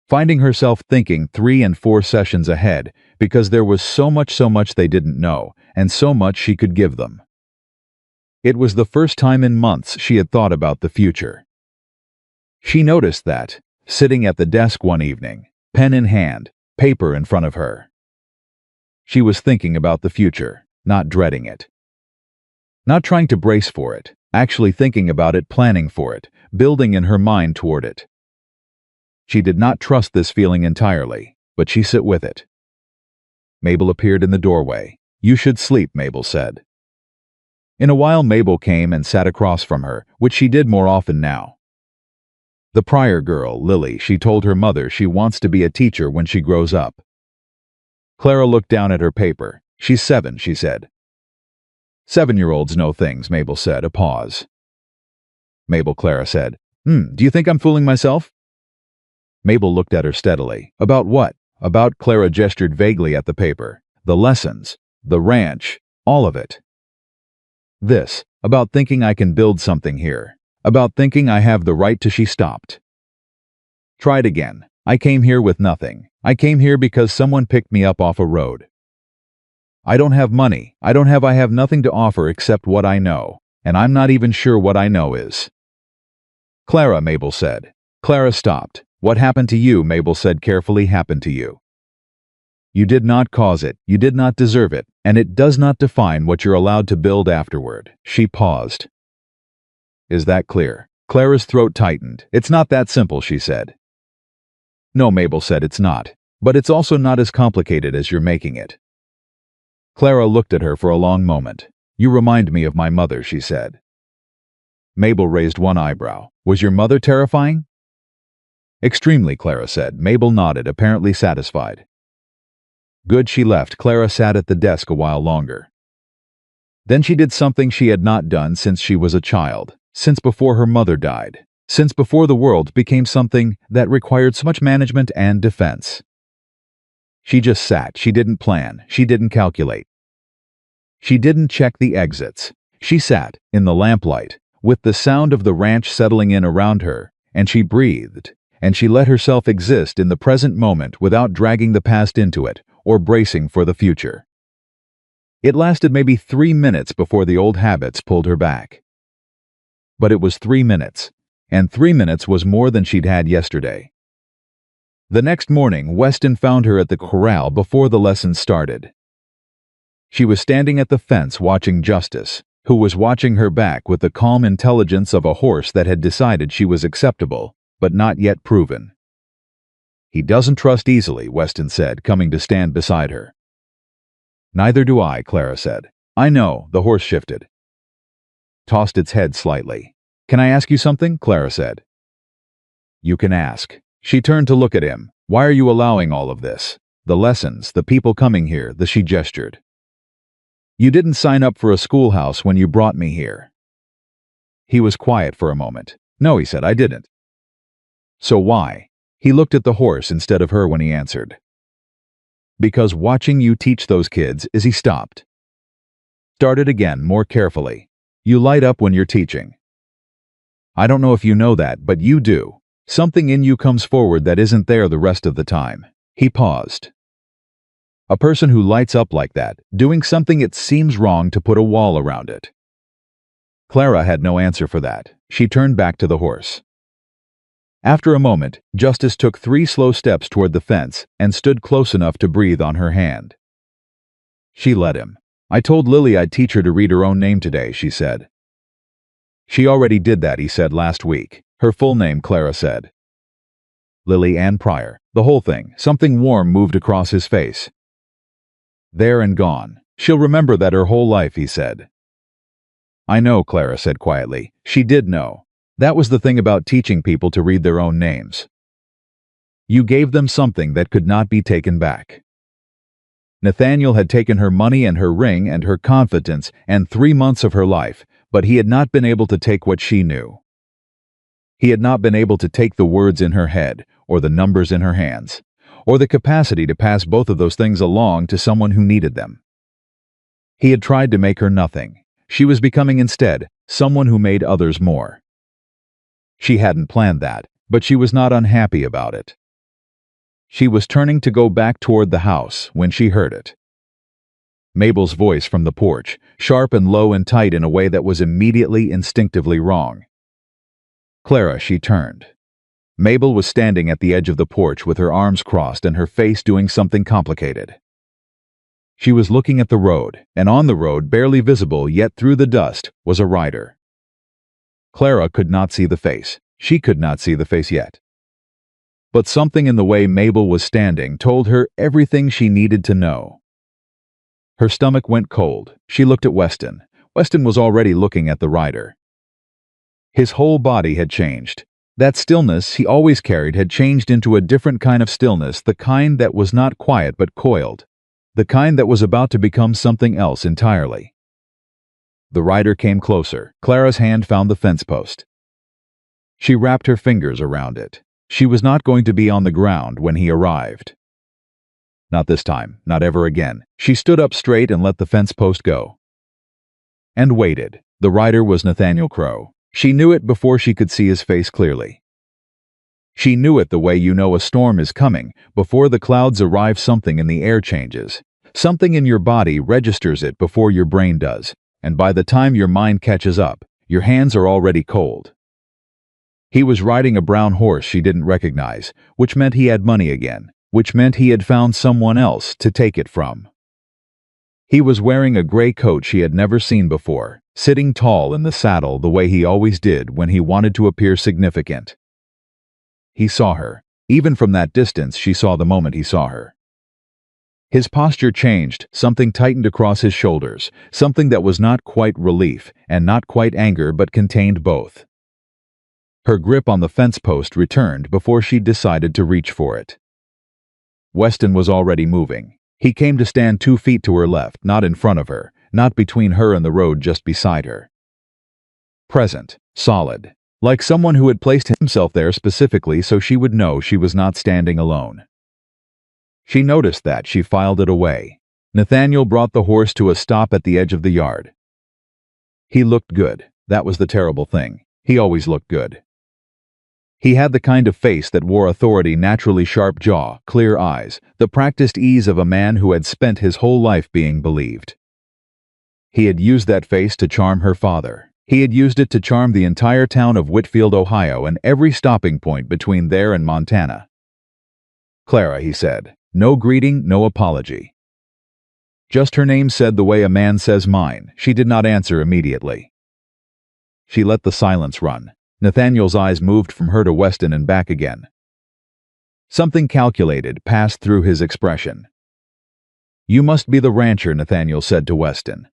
[SPEAKER 1] Finding herself thinking 3 and 4 sessions ahead because there was so much they didn't know, and so much she could give them. It was the first time in months she had thought about the future. She noticed that, sitting at the desk one evening, pen in hand, paper in front of her, she was thinking about the future, not dreading it. Not trying to brace for it, actually thinking about it, planning for it, building in her mind toward it. She did not trust this feeling entirely, but she sat with it. Mabel appeared in the doorway. "You should sleep," Mabel said. In a while Mabel came and sat across from her, which she did more often now. The Pryor girl, Lily, she told her mother she wants to be a teacher when she grows up. Clara looked down at her paper. "She's 7, she said. 7-year-olds know things, Mabel said, a pause. "Mabel," Clara said. Do you think I'm fooling myself?" Mabel looked at her steadily. "About what?" "About," Clara gestured vaguely at the paper. the lessons, the ranch, all of it. This, about thinking I can build something here, about thinking I have the right to. She stopped. Tried again. I came here with nothing. I came here because someone picked me up off a road. I don't have money. I have nothing to offer except what I know, and I'm not even sure what I know is. Clara, Mabel said. Clara stopped. What happened to you? Mabel said carefully. Happened to you. You did not cause it, you did not deserve it, and it does not define what you're allowed to build afterward. She paused. Is that clear? Clara's throat tightened. It's not that simple, she said. No, Mabel said, it's not. But it's also not as complicated as you're making it. Clara looked at her for a long moment. You remind me of my mother, she said. Mabel raised one eyebrow. Was your mother terrifying? Extremely, Clara said. Mabel nodded, apparently satisfied. Good, she left. Clara sat at the desk a while longer. Then she did something she had not done since she was a child, since before her mother died, since before the world became something that required so much management and defense. She just sat. She didn't plan. She didn't calculate. She didn't check the exits. She sat, in the lamplight, with the sound of the ranch settling in around her, and she breathed, and she let herself exist in the present moment without dragging the past into it, or bracing for the future. It lasted maybe 3 minutes before the old habits pulled her back. But it was 3 minutes, and 3 minutes was more than she'd had yesterday. The next morning, Weston found her at the corral before the lesson started. She was standing at the fence watching Justice, who was watching her back with the calm intelligence of a horse that had decided she was acceptable, but not yet proven. He doesn't trust easily, Weston said, coming to stand beside her. Neither do I, Clara said. I know, the horse shifted. Tossed its head slightly. Can I ask you something? Clara said. You can ask. She turned to look at him. Why are you allowing all of this? The lessons, the people coming here, she gestured. You didn't sign up for a schoolhouse when you brought me here. He was quiet for a moment. No, he said, I didn't. So why? He looked at the horse instead of her when he answered. Because watching you teach those kids is. He stopped. Started again, more carefully. You light up when you're teaching. I don't know if you know that, but you do. Something in you comes forward that isn't there the rest of the time. He paused. A person who lights up like that, doing something it seems wrong to put a wall around it. Clara had no answer for that. She turned back to the horse. After a moment, Justice took 3 slow steps toward the fence and stood close enough to breathe on her hand. She let him. I told Lily I'd teach her to read her own name today, she said. She already did that, he said, last week. Her full name, Clara said. Lily Ann Pryor. The whole thing. Something warm moved across his face. There and gone. She'll remember that her whole life, he said. I know, Clara said quietly. She did know. That was the thing about teaching people to read their own names. You gave them something that could not be taken back. Nathaniel had taken her money and her ring and her confidence and 3 months of her life, but he had not been able to take what she knew. He had not been able to take the words in her head, or the numbers in her hands, or the capacity to pass both of those things along to someone who needed them. He had tried to make her nothing. She was becoming instead someone who made others more. She hadn't planned that, but she was not unhappy about it. She was turning to go back toward the house when she heard it. Mabel's voice from the porch, sharp and low and tight in a way that was immediately, instinctively wrong. Clara, she turned. Mabel was standing at the edge of the porch with her arms crossed and her face doing something complicated. She was looking at the road, and on the road, barely visible yet through the dust, was a rider. Clara could not see the face. She could not see the face yet. But something in the way Mabel was standing told her everything she needed to know. Her stomach went cold. She looked at Weston. Weston was already looking at the rider. His whole body had changed. That stillness he always carried had changed into a different kind of stillness, the kind that was not quiet but coiled, the kind that was about to become something else entirely. The rider came closer. Clara's hand found the fence post. She wrapped her fingers around it. She was not going to be on the ground when he arrived. Not this time, not ever again. She stood up straight and let the fence post go. And waited. The rider was Nathaniel Crowe. She knew it before she could see his face clearly. She knew it the way you know a storm is coming. Before the clouds arrive, something in the air changes. Something in your body registers it before your brain does, and by the time your mind catches up, your hands are already cold. He was riding a brown horse she didn't recognize, which meant he had money again, which meant he had found someone else to take it from. He was wearing a gray coat she had never seen before, sitting tall in the saddle the way he always did when he wanted to appear significant. He saw her. Even from that distance, she saw the moment he saw her. His posture changed, something tightened across his shoulders, something that was not quite relief and not quite anger but contained both. Her grip on the fence post returned before she decided to reach for it. Weston was already moving. He came to stand 2 feet to her left, not in front of her, not between her and the road just beside her. Present, solid, like someone who had placed himself there specifically so she would know she was not standing alone. She noticed that. She filed it away. Nathaniel brought the horse to a stop at the edge of the yard. He looked good. That was the terrible thing. He always looked good. He had the kind of face that wore authority, naturally sharp jaw, clear eyes, the practiced ease of a man who had spent his whole life being believed. He had used that face to charm her father. He had used it to charm the entire town of Whitfield, Ohio, and every stopping point between there and Montana. "Clara," he said. No greeting, no apology. Just her name said the way a man says mine. She did not answer immediately. She let the silence run. Nathaniel's eyes moved from her to Weston and back again. Something calculated passed through his expression. "You must be the rancher," Nathaniel said to Weston.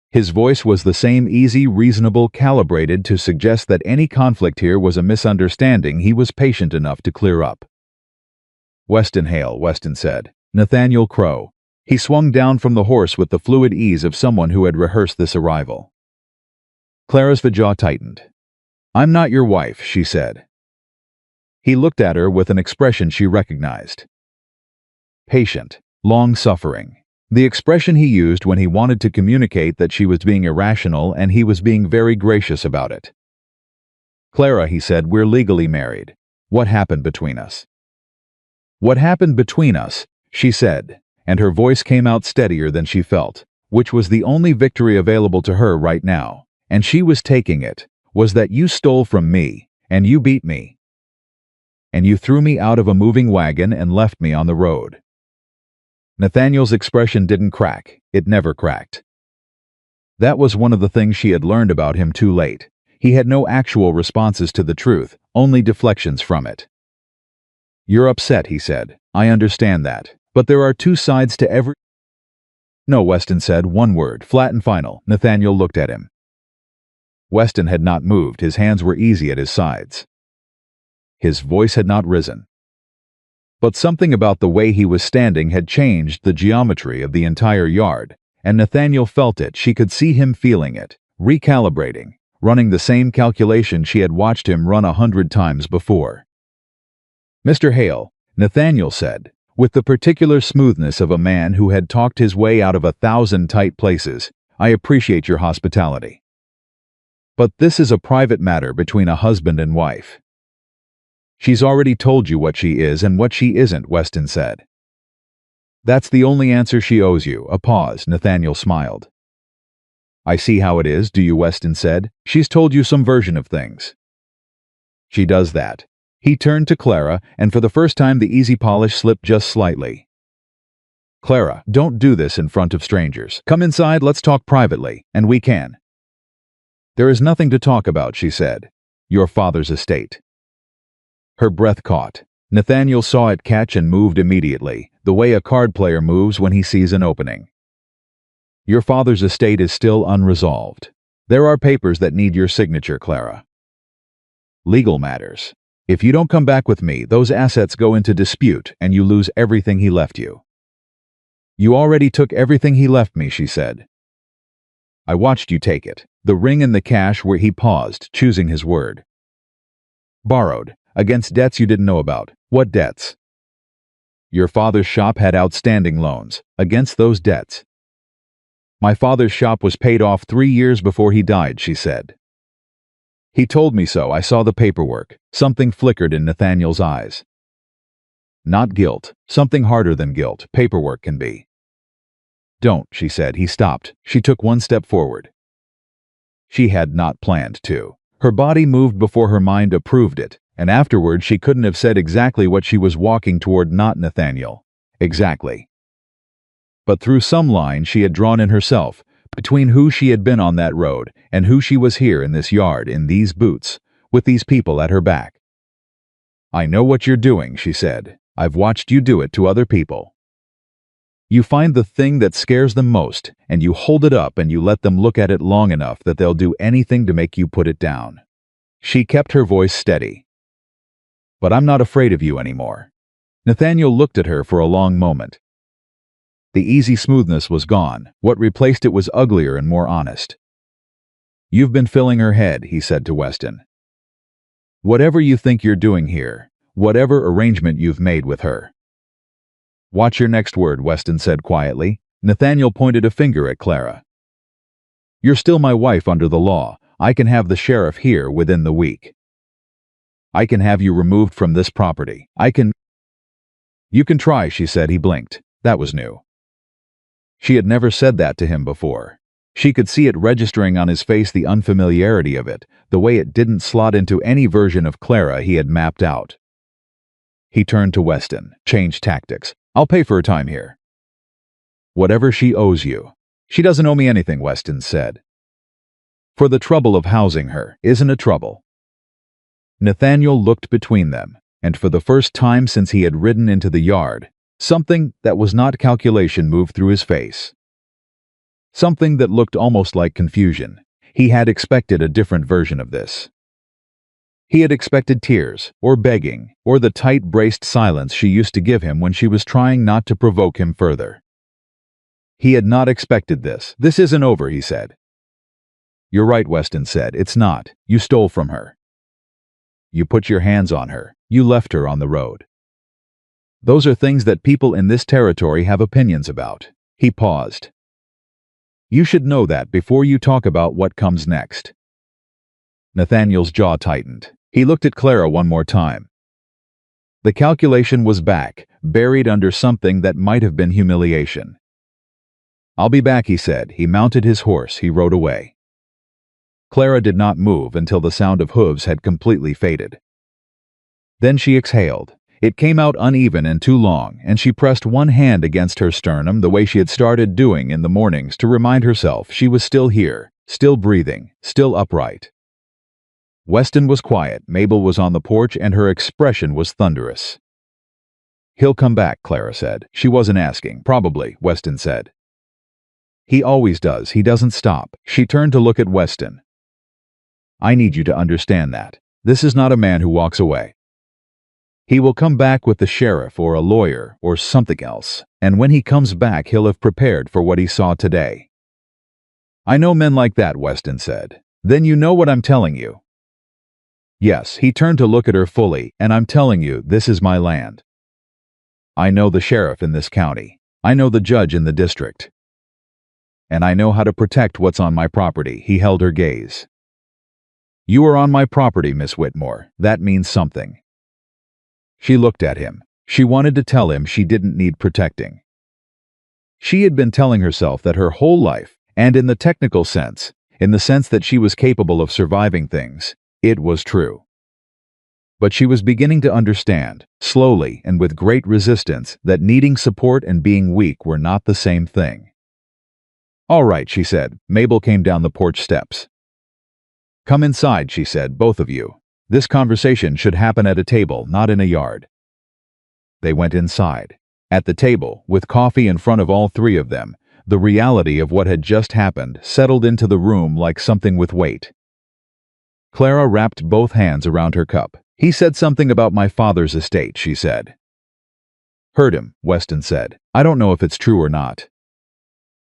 [SPEAKER 1] His voice was the same easy, reasonable, calibrated to suggest that any conflict here was a misunderstanding he was patient enough to clear up. "Weston Hale," Weston said. "Nathaniel Crowe." He swung down from the horse with the fluid ease of someone who had rehearsed this arrival. Clara's jaw tightened. "I'm not your wife," she said. He looked at her with an expression she recognized. Patient, long-suffering. The expression he used when he wanted to communicate that she was being irrational, and he was being very gracious about it. "Clara," he said, "we're legally married. What happened between us?" "What happened between us," she said, and her voice came out steadier than she felt, which was the only victory available to her right now, and she was taking it, was that you stole from me, and you beat me. And you threw me out of a moving wagon and left me on the road. Nathaniel's expression didn't crack. It never cracked. That was one of the things she had learned about him too late. He had no actual responses to the truth, only deflections from it. "You're upset," he said. "I understand that. But there are two sides to every—" "No," Weston said, one word, flat and final. Nathaniel looked at him. Weston had not moved. His hands were easy at his sides. His voice had not risen. But something about the way he was standing had changed the geometry of the entire yard, and Nathaniel felt it. She could see him feeling it, recalibrating, running the same calculation she had watched him run 100 times before. "Mr. Hale," Nathaniel said, with the particular smoothness of a man who had talked his way out of 1,000 tight places, "I appreciate your hospitality. But this is a private matter between a husband and wife." "She's already told you what she is and what she isn't," Weston said. "That's the only answer she owes you." A pause. Nathaniel smiled. "I see how it is, do you?" Weston said. "She's told you some version of things." "She does that." He turned to Clara, and for the first time the easy polish slipped just slightly. "Clara, don't do this in front of strangers. Come inside, let's talk privately, and we can." "There is nothing to talk about," she said. "Your father's estate." Her breath caught. Nathaniel saw it catch and moved immediately, the way a card player moves when he sees an opening. "Your father's estate is still unresolved. There are papers that need your signature, Clara. Legal matters. If you don't come back with me, those assets go into dispute and you lose everything he left you." "You already took everything he left me," she said. "I watched you take it. The ring and the cash," where he paused, choosing his word. "Borrowed. Against debts you didn't know about." "What debts?" Your father's shop had outstanding loans. Against those debts. My father's shop was paid off 3 years before he died, she said. He told me so. I saw the paperwork. Something flickered in Nathaniel's eyes. Not guilt. Something harder than guilt. Paperwork can be. Don't, she said. He stopped. She took one step forward. She had not planned to. Her body moved before her mind approved it, and afterward she couldn't have said exactly what she was walking toward, not Nathaniel. Exactly. But through some line she had drawn in herself, between who she had been on that road and who she was here in this yard, in these boots, with these people at her back. I know what you're doing, she said. I've watched you do it to other people. You find the thing that scares them most, and you hold it up and you let them look at it long enough that they'll do anything to make you put it down. She kept her voice steady. But I'm not afraid of you anymore. Nathaniel looked at her for a long moment. The easy smoothness was gone. What replaced it was uglier and more honest. You've been filling her head, he said to Weston. Whatever you think you're doing here, whatever arrangement you've made with her. Watch your next word, Weston said quietly. Nathaniel pointed a finger at Clara. You're still my wife under the law. I can have the sheriff here within the week. I can have you removed from this property. You can try, she said. He blinked. That was new. She had never said that to him before. She could see it registering on his face, the unfamiliarity of it, the way it didn't slot into any version of Clara he had mapped out. He turned to Weston, changed tactics. I'll pay for her time here. Whatever she owes you. She doesn't owe me anything, Weston said. For the trouble of housing her, isn't a trouble. Nathaniel looked between them, and for the first time since he had ridden into the yard, something that was not calculation moved through his face. Something that looked almost like confusion. He had expected a different version of this. He had expected tears, or begging, or the tight, braced silence she used to give him when she was trying not to provoke him further. He had not expected this. This isn't over, he said. You're right, Weston said. It's not. You stole from her. You put your hands on her. You left her on the road. Those are things that people in this territory have opinions about. He paused. You should know that before you talk about what comes next. Nathaniel's jaw tightened. He looked at Clara one more time. The calculation was back, buried under something that might have been humiliation. I'll be back, he said. He mounted his horse. He rode away. Clara did not move until the sound of hooves had completely faded. Then she exhaled. It came out uneven and too long, and she pressed one hand against her sternum the way she had started doing in the mornings to remind herself she was still here, still breathing, still upright. Weston was quiet, Mabel was on the porch, and her expression was thunderous. He'll come back, Clara said. She wasn't asking. Probably, Weston said. He always does. He doesn't stop. She turned to look at Weston. I need you to understand that. This is not a man who walks away. He will come back with the sheriff or a lawyer or something else, and when he comes back he'll have prepared for what he saw today. I know men like that, Weston said. Then you know what I'm telling you. Yes, he turned to look at her fully, and I'm telling you, this is my land. I know the sheriff in this county. I know the judge in the district. And I know how to protect what's on my property. He held her gaze. You are on my property, Miss Whitmore. That means something. She looked at him. She wanted to tell him she didn't need protecting. She had been telling herself that her whole life, and in the technical sense, in the sense that she was capable of surviving things, it was true. But she was beginning to understand, slowly and with great resistance, that needing support and being weak were not the same thing. All right, she said. Mabel came down the porch steps. Come inside, she said, both of you. This conversation should happen at a table, not in a yard. They went inside. At the table, with coffee in front of all three of them, the reality of what had just happened settled into the room like something with weight. Clara wrapped both hands around her cup. He said something about my father's estate, she said. Heard him, Weston said. I don't know if it's true or not.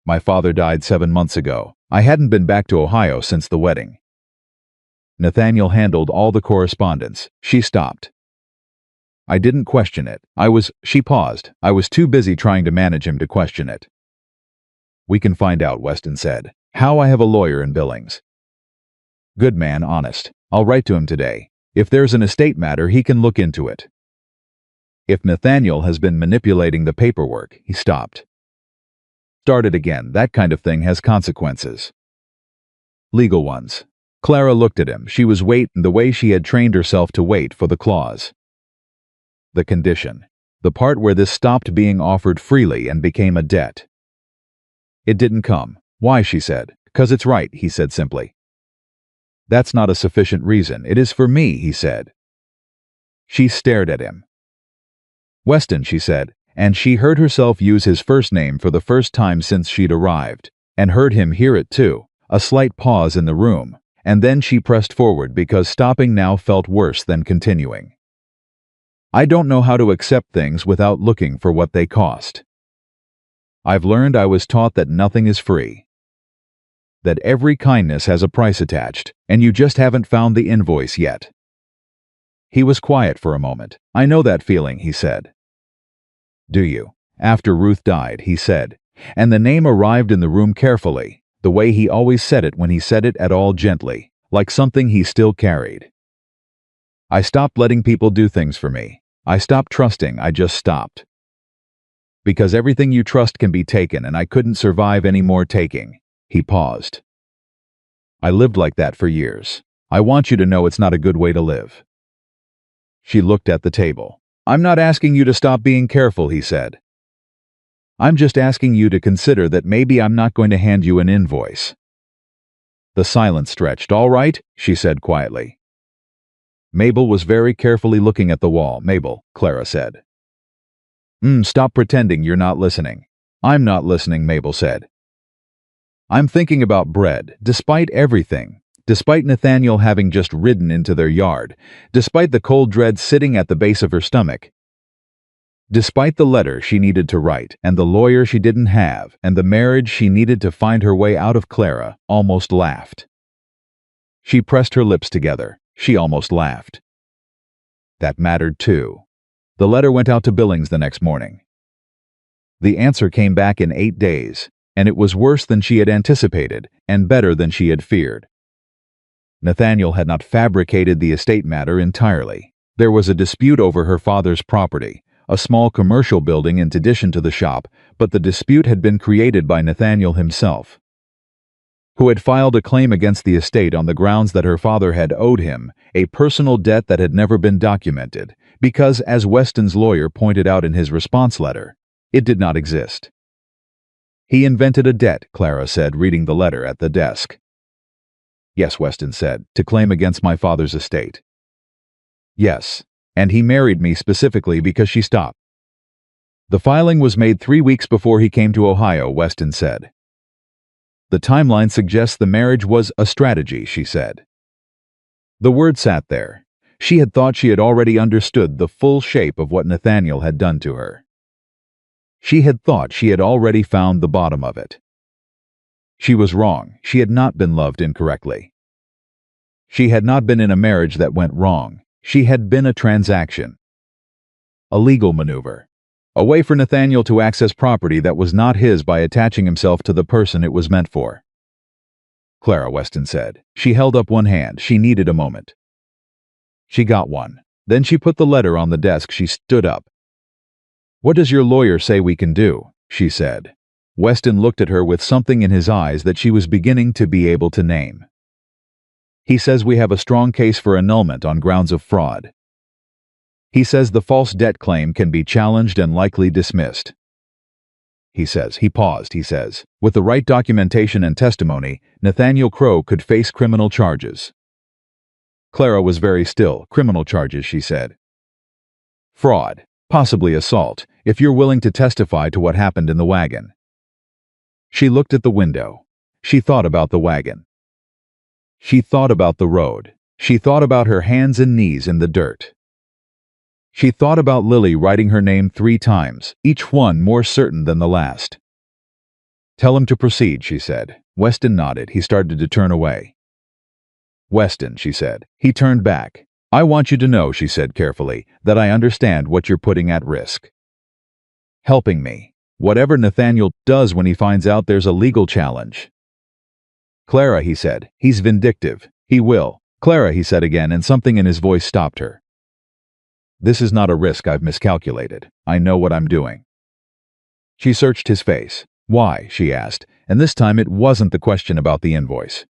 [SPEAKER 1] My father died 7 months ago. I hadn't been back to Ohio since the wedding. Nathaniel handled all the correspondence. She stopped. I didn't question it. She paused. I was too busy trying to manage him to question it. We can find out, Weston said. How? I have a lawyer in Billings. Good man, honest. I'll write to him today. If there's an estate matter, he can look into it. If Nathaniel has been manipulating the paperwork, he stopped. Started again. That kind of thing has consequences. Legal ones. Clara looked at him. She was waiting the way she had trained herself to wait for the clause. The condition. The part where this stopped being offered freely and became a debt. It didn't come. Why, she said. 'Cause it's right, he said simply. That's not a sufficient reason. It is for me, he said. She stared at him. Weston, she said, and she heard herself use his first name for the first time since she'd arrived, and heard him hear it too, a slight pause in the room, and then she pressed forward because stopping now felt worse than continuing. I don't know how to accept things without looking for what they cost. I was taught that nothing is free. That every kindness has a price attached, and you just haven't found the invoice yet. He was quiet for a moment. I know that feeling, he said. Do you? After Ruth died, he said, and the name arrived in the room carefully, the way he always said it when he said it at all gently, like something he still carried. I stopped letting people do things for me. I stopped trusting, I just stopped. Because everything you trust can be taken, and I couldn't survive any more taking. He paused. I lived like that for years. I want you to know it's not a good way to live. She looked at the table. I'm not asking you to stop being careful, he said. I'm just asking you to consider that maybe I'm not going to hand you an invoice. The silence stretched. All right, she said quietly. Mabel was very carefully looking at the wall. Mabel, Clara said. Stop pretending you're not listening. I'm not listening, Mabel said. I'm thinking about bread, despite everything, despite Nathaniel having just ridden into their yard, despite the cold dread sitting at the base of her stomach, despite the letter she needed to write, and the lawyer she didn't have, and the marriage she needed to find her way out of. Clara almost laughed. She pressed her lips together. She almost laughed. That mattered too. The letter went out to Billings the next morning. The answer came back in 8 days. And it was worse than she had anticipated, and better than she had feared. Nathaniel had not fabricated the estate matter entirely. There was a dispute over her father's property, a small commercial building in addition to the shop, but the dispute had been created by Nathaniel himself, who had filed a claim against the estate on the grounds that her father had owed him a personal debt that had never been documented, because, as Weston's lawyer pointed out in his response letter, it did not exist. He invented a debt, Clara said, reading the letter at the desk. Yes, Weston said, to claim against my father's estate. Yes, and he married me specifically because she stopped. The filing was made 3 weeks before he came to Ohio, Weston said. The timeline suggests the marriage was a strategy, she said. The word sat there. She had thought she had already understood the full shape of what Nathaniel had done to her. She had thought she had already found the bottom of it. She was wrong. She had not been loved incorrectly. She had not been in a marriage that went wrong. She had been a transaction. A legal maneuver. A way for Nathaniel to access property that was not his by attaching himself to the person it was meant for. Clara, Weston said. She held up one hand. She needed a moment. She got one. Then she put the letter on the desk. She stood up. What does your lawyer say we can do? She said. Weston looked at her with something in his eyes that she was beginning to be able to name. He says we have a strong case for annulment on grounds of fraud. He says the false debt claim can be challenged and likely dismissed. He says, with the right documentation and testimony, Nathaniel Crowe could face criminal charges. Clara was very still. Criminal charges, she said. Fraud. Possibly assault, if you're willing to testify to what happened in the wagon. She looked at the window. She thought about the wagon. She thought about the road. She thought about her hands and knees in the dirt. She thought about Lily writing her name 3 times, each one more certain than the last. Tell him to proceed, she said. Weston nodded. He started to turn away. Weston, she said. He turned back. I want you to know, she said carefully, that I understand what you're putting at risk. Helping me. Whatever Nathaniel does when he finds out there's a legal challenge. Clara, he said, he's vindictive. He will. Clara, he said again, and something in his voice stopped her. This is not a risk I've miscalculated. I know what I'm doing. She searched his face. Why? She asked, and this time it wasn't the question about the invoice.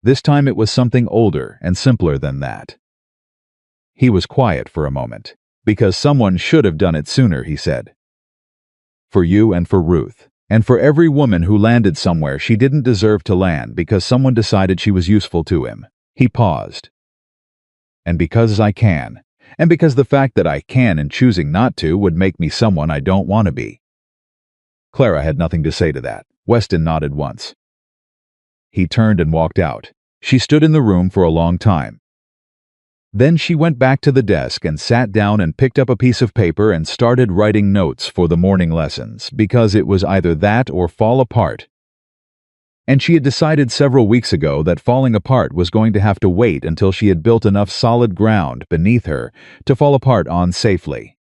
[SPEAKER 1] This time it was something older and simpler than that. He was quiet for a moment. Because someone should have done it sooner, he said. For you and for Ruth, and for every woman who landed somewhere she didn't deserve to land because someone decided she was useful to him. He paused. And because I can, and because the fact that I can and choosing not to would make me someone I don't want to be. Clara had nothing to say to that. Weston nodded once. He turned and walked out. She stood in the room for a long time. Then she went back to the desk and sat down and picked up a piece of paper and started writing notes for the morning lessons, because it was either that or fall apart. And she had decided several weeks ago that falling apart was going to have to wait until she had built enough solid ground beneath her to fall apart on safely.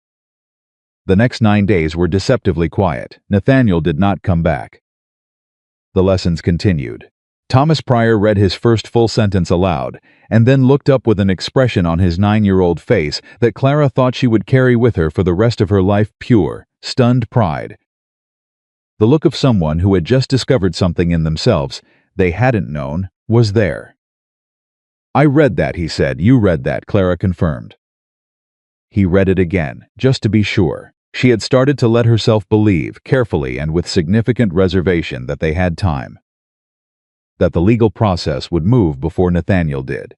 [SPEAKER 1] The next 9 days were deceptively quiet. Nathaniel did not come back. The lessons continued. Thomas Pryor read his first full sentence aloud, and then looked up with an expression on his 9-year-old face that Clara thought she would carry with her for the rest of her life: pure, stunned pride. The look of someone who had just discovered something in themselves they hadn't known was there. I read that, he said. You read that, Clara confirmed. He read it again, just to be sure. She had started to let herself believe, carefully and with significant reservation, that they had time. That the legal process would move before Nathaniel did.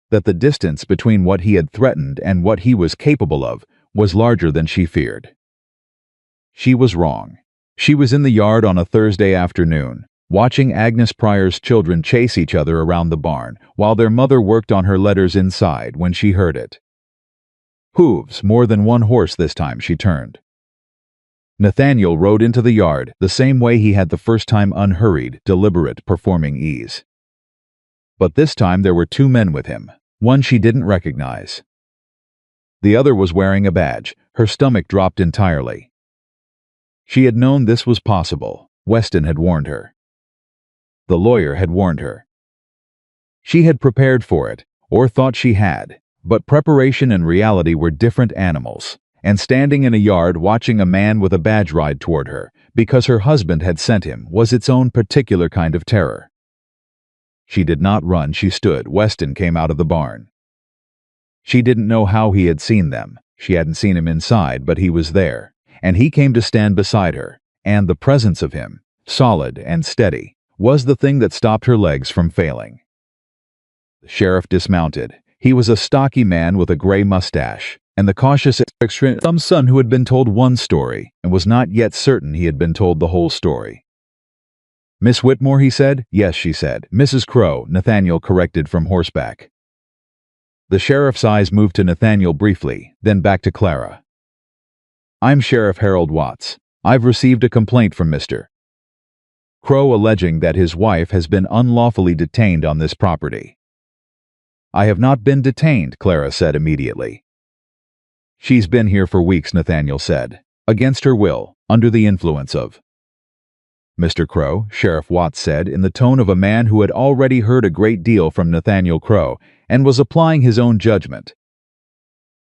[SPEAKER 1] That the distance between what he had threatened and what he was capable of was larger than she feared. She was wrong. She was in the yard on a Thursday afternoon, watching Agnes Pryor's children chase each other around the barn while their mother worked on her letters inside, when she heard it. Hooves, more than one horse this time. She turned. Nathaniel rode into the yard the same way he had the first time, unhurried, deliberate, performing ease. But this time there were 2 men with him, one she didn't recognize. The other was wearing a badge. Her stomach dropped entirely. She had known this was possible. Weston had warned her. The lawyer had warned her. She had prepared for it, or thought she had, but preparation and reality were different animals. And standing in a yard watching a man with a badge ride toward her, because her husband had sent him, was its own particular kind of terror. She did not run, she stood. Weston came out of the barn. She didn't know how he had seen them. She hadn't seen him inside, but he was there, and he came to stand beside her, and the presence of him, solid and steady, was the thing that stopped her legs from failing. The sheriff dismounted. He was a stocky man with a gray mustache, and the cautious expression of some son who had been told one story and was not yet certain he had been told the whole story. Miss Whitmore, he said. Yes, she said. Mrs. Crow, Nathaniel corrected from horseback. The sheriff's eyes moved to Nathaniel briefly, then back to Clara. I'm Sheriff Harold Watts. I've received a complaint from Mr. Crow alleging that his wife has been unlawfully detained on this property. I have not been detained, Clara said immediately. She's been here for weeks, Nathaniel said, against her will, under the influence of. Mr. Crow, Sheriff Watts said in the tone of a man who had already heard a great deal from Nathaniel Crow and was applying his own judgment.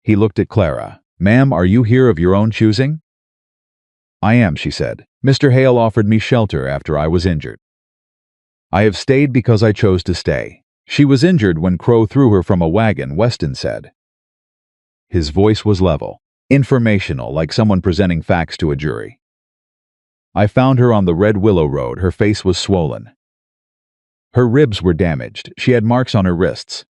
[SPEAKER 1] He looked at Clara. Ma'am, are you here of your own choosing? I am, she said. Mr. Hale offered me shelter after I was injured. I have stayed because I chose to stay. She was injured when Crow threw her from a wagon, Weston said. His voice was level, informational, like someone presenting facts to a jury. I found her on the Red Willow Road. Her face was swollen. Her ribs were damaged. She had marks on her wrists.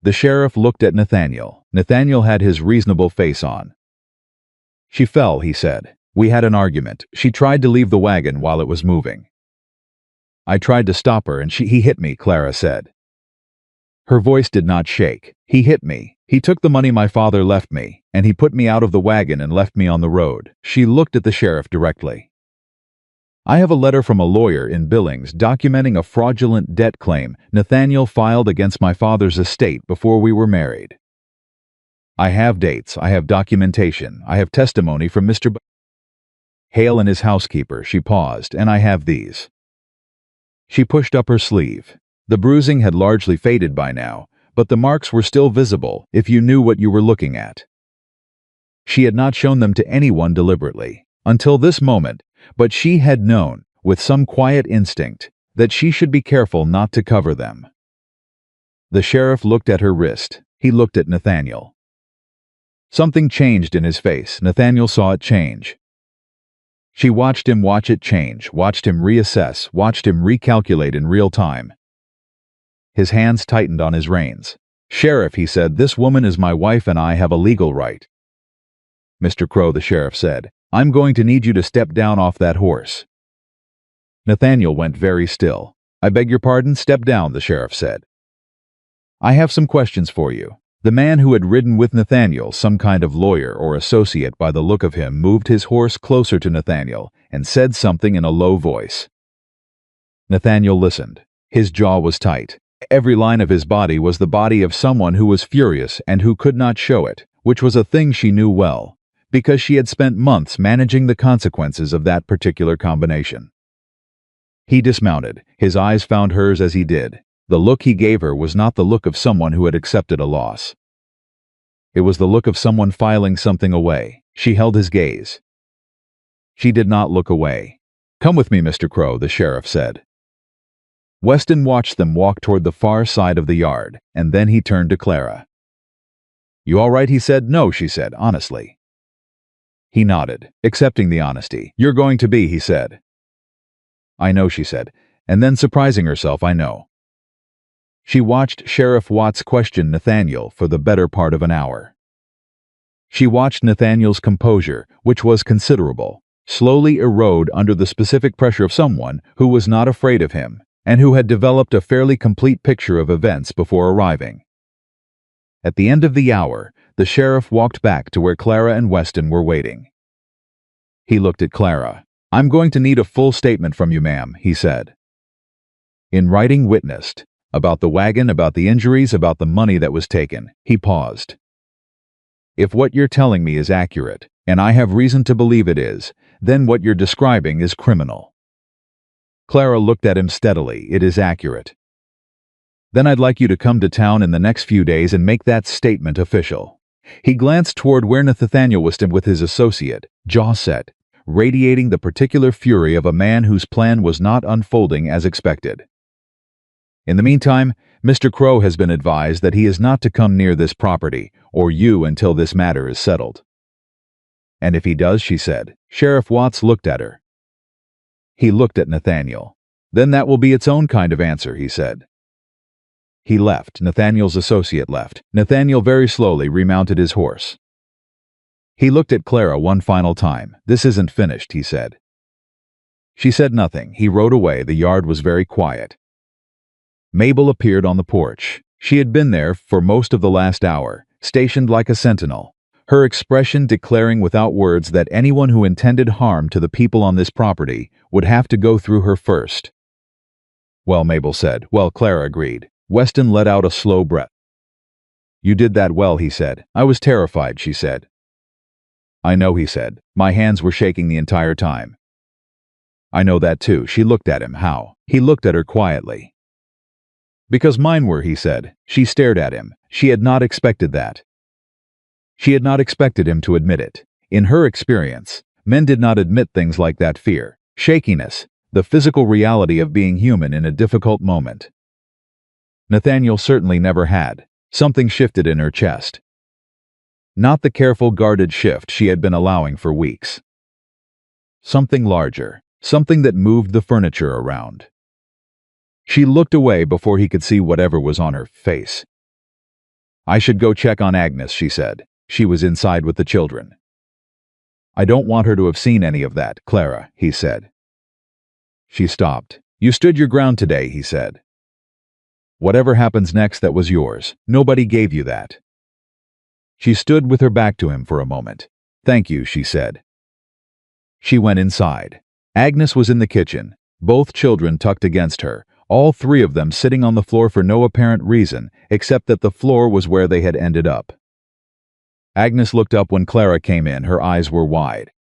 [SPEAKER 1] The sheriff looked at Nathaniel. Nathaniel had his reasonable face on. She fell, he said. We had an argument. She tried to leave the wagon while it was moving. I tried to stop her and he hit me, Clara said. Her voice did not shake. He hit me. He took the money my father left me, and he put me out of the wagon and left me on the road. She looked at the sheriff directly. I have a letter from a lawyer in Billings documenting a fraudulent debt claim Nathaniel filed against my father's estate before we were married. I have dates, I have documentation, I have testimony from Mr. Hale and his housekeeper. She paused, and I have these. She pushed up her sleeve. The bruising had largely faded by now, but the marks were still visible if you knew what you were looking at. She had not shown them to anyone deliberately, until this moment, but she had known, with some quiet instinct, that she should be careful not to cover them. The sheriff looked at her wrist. He looked at Nathaniel. Something changed in his face. Nathaniel saw it change. She watched him watch it change, watched him reassess, watched him recalculate in real time. His hands tightened on his reins. "Sheriff," he said, "this woman is my wife and I have a legal right." "Mr. Crow," the sheriff said, "I'm going to need you to step down off that horse." Nathaniel went very still. "I beg your pardon, step down," the sheriff said. "I have some questions for you." The man who had ridden with Nathaniel, some kind of lawyer or associate by the look of him, moved his horse closer to Nathaniel and said something in a low voice. Nathaniel listened. His jaw was tight. Every line of his body was the body of someone who was furious and who could not show it, which was a thing she knew well, because she had spent months managing the consequences of that particular combination. He dismounted. His eyes found hers as he did. The look he gave her was not the look of someone who had accepted a loss. It was the look of someone filing something away. She held his gaze. She did not look away. "Come with me, Mr. Crow," the sheriff said. Weston watched them walk toward the far side of the yard, and then he turned to Clara. "You all right?" he said. "No," she said, honestly. He nodded, accepting the honesty. "You're going to be," he said. "I know," she said, and then surprising herself, "I know." She watched Sheriff Watts question Nathaniel for the better part of an hour. She watched Nathaniel's composure, which was considerable, slowly erode under the specific pressure of someone who was not afraid of him and who had developed a fairly complete picture of events before arriving. At the end of the hour, the sheriff walked back to where Clara and Weston were waiting. He looked at Clara. "I'm going to need a full statement from you, ma'am," he said. "In writing witnessed. About the wagon, about the injuries, about the money that was taken." He paused. "If what you're telling me is accurate, and I have reason to believe it is, then what you're describing is criminal." Clara looked at him steadily. "It is accurate." "Then I'd like you to come to town in the next few days and make that statement official." He glanced toward where Nathaniel was with his associate, jaw set, radiating the particular fury of a man whose plan was not unfolding as expected. "In the meantime, Mr. Crow has been advised that he is not to come near this property or you until this matter is settled." "And if he does," she said. Sheriff Watts looked at her. He looked at Nathaniel. "Then that will be its own kind of answer," he said. He left. Nathaniel's associate left. Nathaniel very slowly remounted his horse. He looked at Clara one final time. "This isn't finished," he said. She said nothing. He rode away. The yard was very quiet. Mabel appeared on the porch. She had been there for most of the last hour, stationed like a sentinel, her expression declaring without words that anyone who intended harm to the people on this property would have to go through her first. "Well," Mabel said. "Well," Clara agreed. Weston let out a slow breath. "You did that well," he said. "I was terrified," she said. "I know," he said. "My hands were shaking the entire time." "I know that too." She looked at him. "How?" He looked at her quietly. "Because mine were," he said. She stared at him. She had not expected that. She had not expected him to admit it. In her experience, men did not admit things like that: fear, shakiness, the physical reality of being human in a difficult moment. Nathaniel certainly never had. Something shifted in her chest. Not the careful, guarded shift she had been allowing for weeks. Something larger, something that moved the furniture around. She looked away before he could see whatever was on her face. "I should go check on Agnes," she said. She was inside with the children. "I don't want her to have seen any of that, Clara," he said. She stopped. "You stood your ground today," he said. "Whatever happens next, that was yours. Nobody gave you that." She stood with her back to him for a moment. "Thank you," she said. She went inside. Agnes was in the kitchen, both children tucked against her, all three of them sitting on the floor for no apparent reason, except that the floor was where they had ended up. Agnes looked up when Clara came in, her eyes were wide.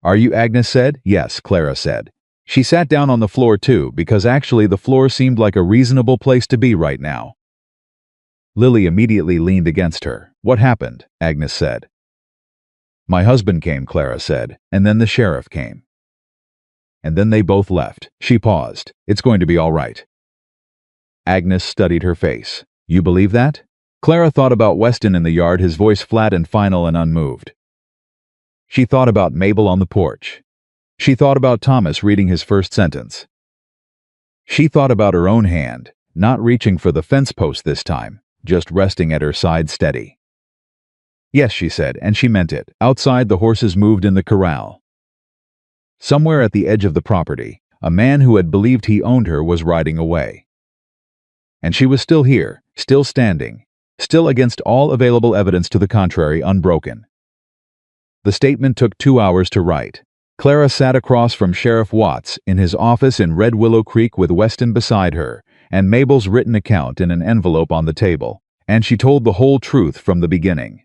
[SPEAKER 1] "Are you?" Agnes said. "Yes," Clara said. She sat down on the floor too, because actually the floor seemed like a reasonable place to be right now. Lily immediately leaned against her. "What happened?" Agnes said. "My husband came," Clara said, "and then the sheriff came. And then they both left." She paused. "It's going to be all right." Agnes studied her face. "You believe that?" Clara thought about Weston in the yard, his voice flat and final and unmoved. She thought about Mabel on the porch. She thought about Thomas reading his first sentence. She thought about her own hand, not reaching for the fence post this time, just resting at her side steady. "Yes," she said, and she meant it. Outside, the horses moved in the corral. Somewhere at the edge of the property, a man who had believed he owned her was riding away. And she was still here, still standing, still against all available evidence to the contrary, unbroken. The statement took 2 hours to write. Clara sat across from Sheriff Watts in his office in Red Willow Creek with Weston beside her, and Mabel's written account in an envelope on the table, and she told the whole truth from the beginning.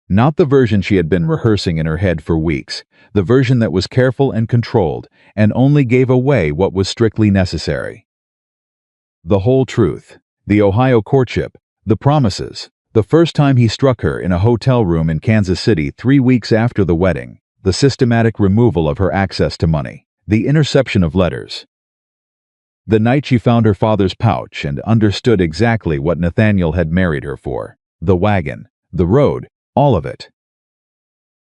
[SPEAKER 1] Not the version she had been rehearsing in her head for weeks, the version that was careful and controlled, and only gave away what was strictly necessary. The whole truth. The Ohio courtship, the promises, the first time he struck her in a hotel room in Kansas City 3 weeks after the wedding, the systematic removal of her access to money, the interception of letters. The night she found her father's pouch and understood exactly what Nathaniel had married her for, the wagon, the road, all of it.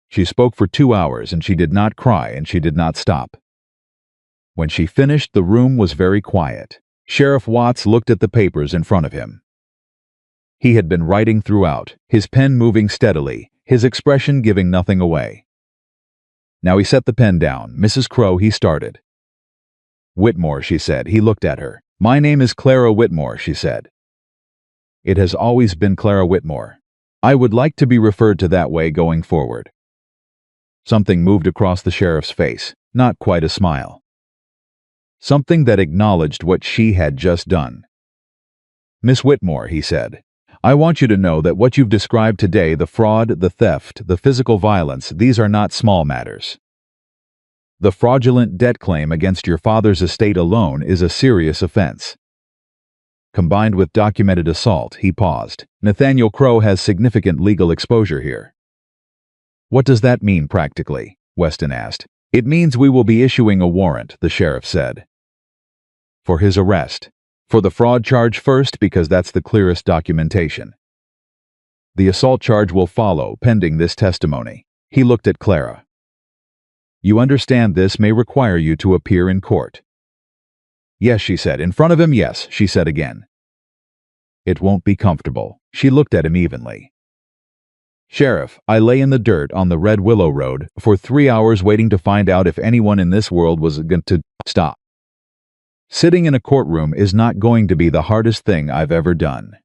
[SPEAKER 1] She spoke for 2 hours, and she did not cry, and she did not stop. When she finished, the room was very quiet. Sheriff Watts looked at the papers in front of him. He had been writing throughout, his pen moving steadily, his expression giving nothing away. Now he set the pen down. "Mrs. Crow," he started. "Whitmore," she said. He looked at her. "My name is Clara Whitmore," she said. "It has always been Clara Whitmore. I would like to be referred to that way going forward." Something moved across the sheriff's face, not quite a smile. Something that acknowledged what she had just done. "Miss Whitmore," he said, "I want you to know that what you've described today, the fraud, the theft, the physical violence, these are not small matters. The fraudulent debt claim against your father's estate alone is a serious offense. Combined with documented assault," he paused. "Nathaniel Crow has significant legal exposure here." "What does that mean practically?" Weston asked. "It means we will be issuing a warrant," the sheriff said. "For his arrest. For the fraud charge first, because that's the clearest documentation. The assault charge will follow, pending this testimony." He looked at Clara. "You understand this may require you to appear in court?" "Yes," she said. "In front of him, yes," she said again. "It won't be comfortable." She looked at him evenly. "Sheriff, I lay in the dirt on the Red Willow Road for 3 hours waiting to find out if anyone in this world was going to stop. Sitting in a courtroom is not going to be the hardest thing I've ever done."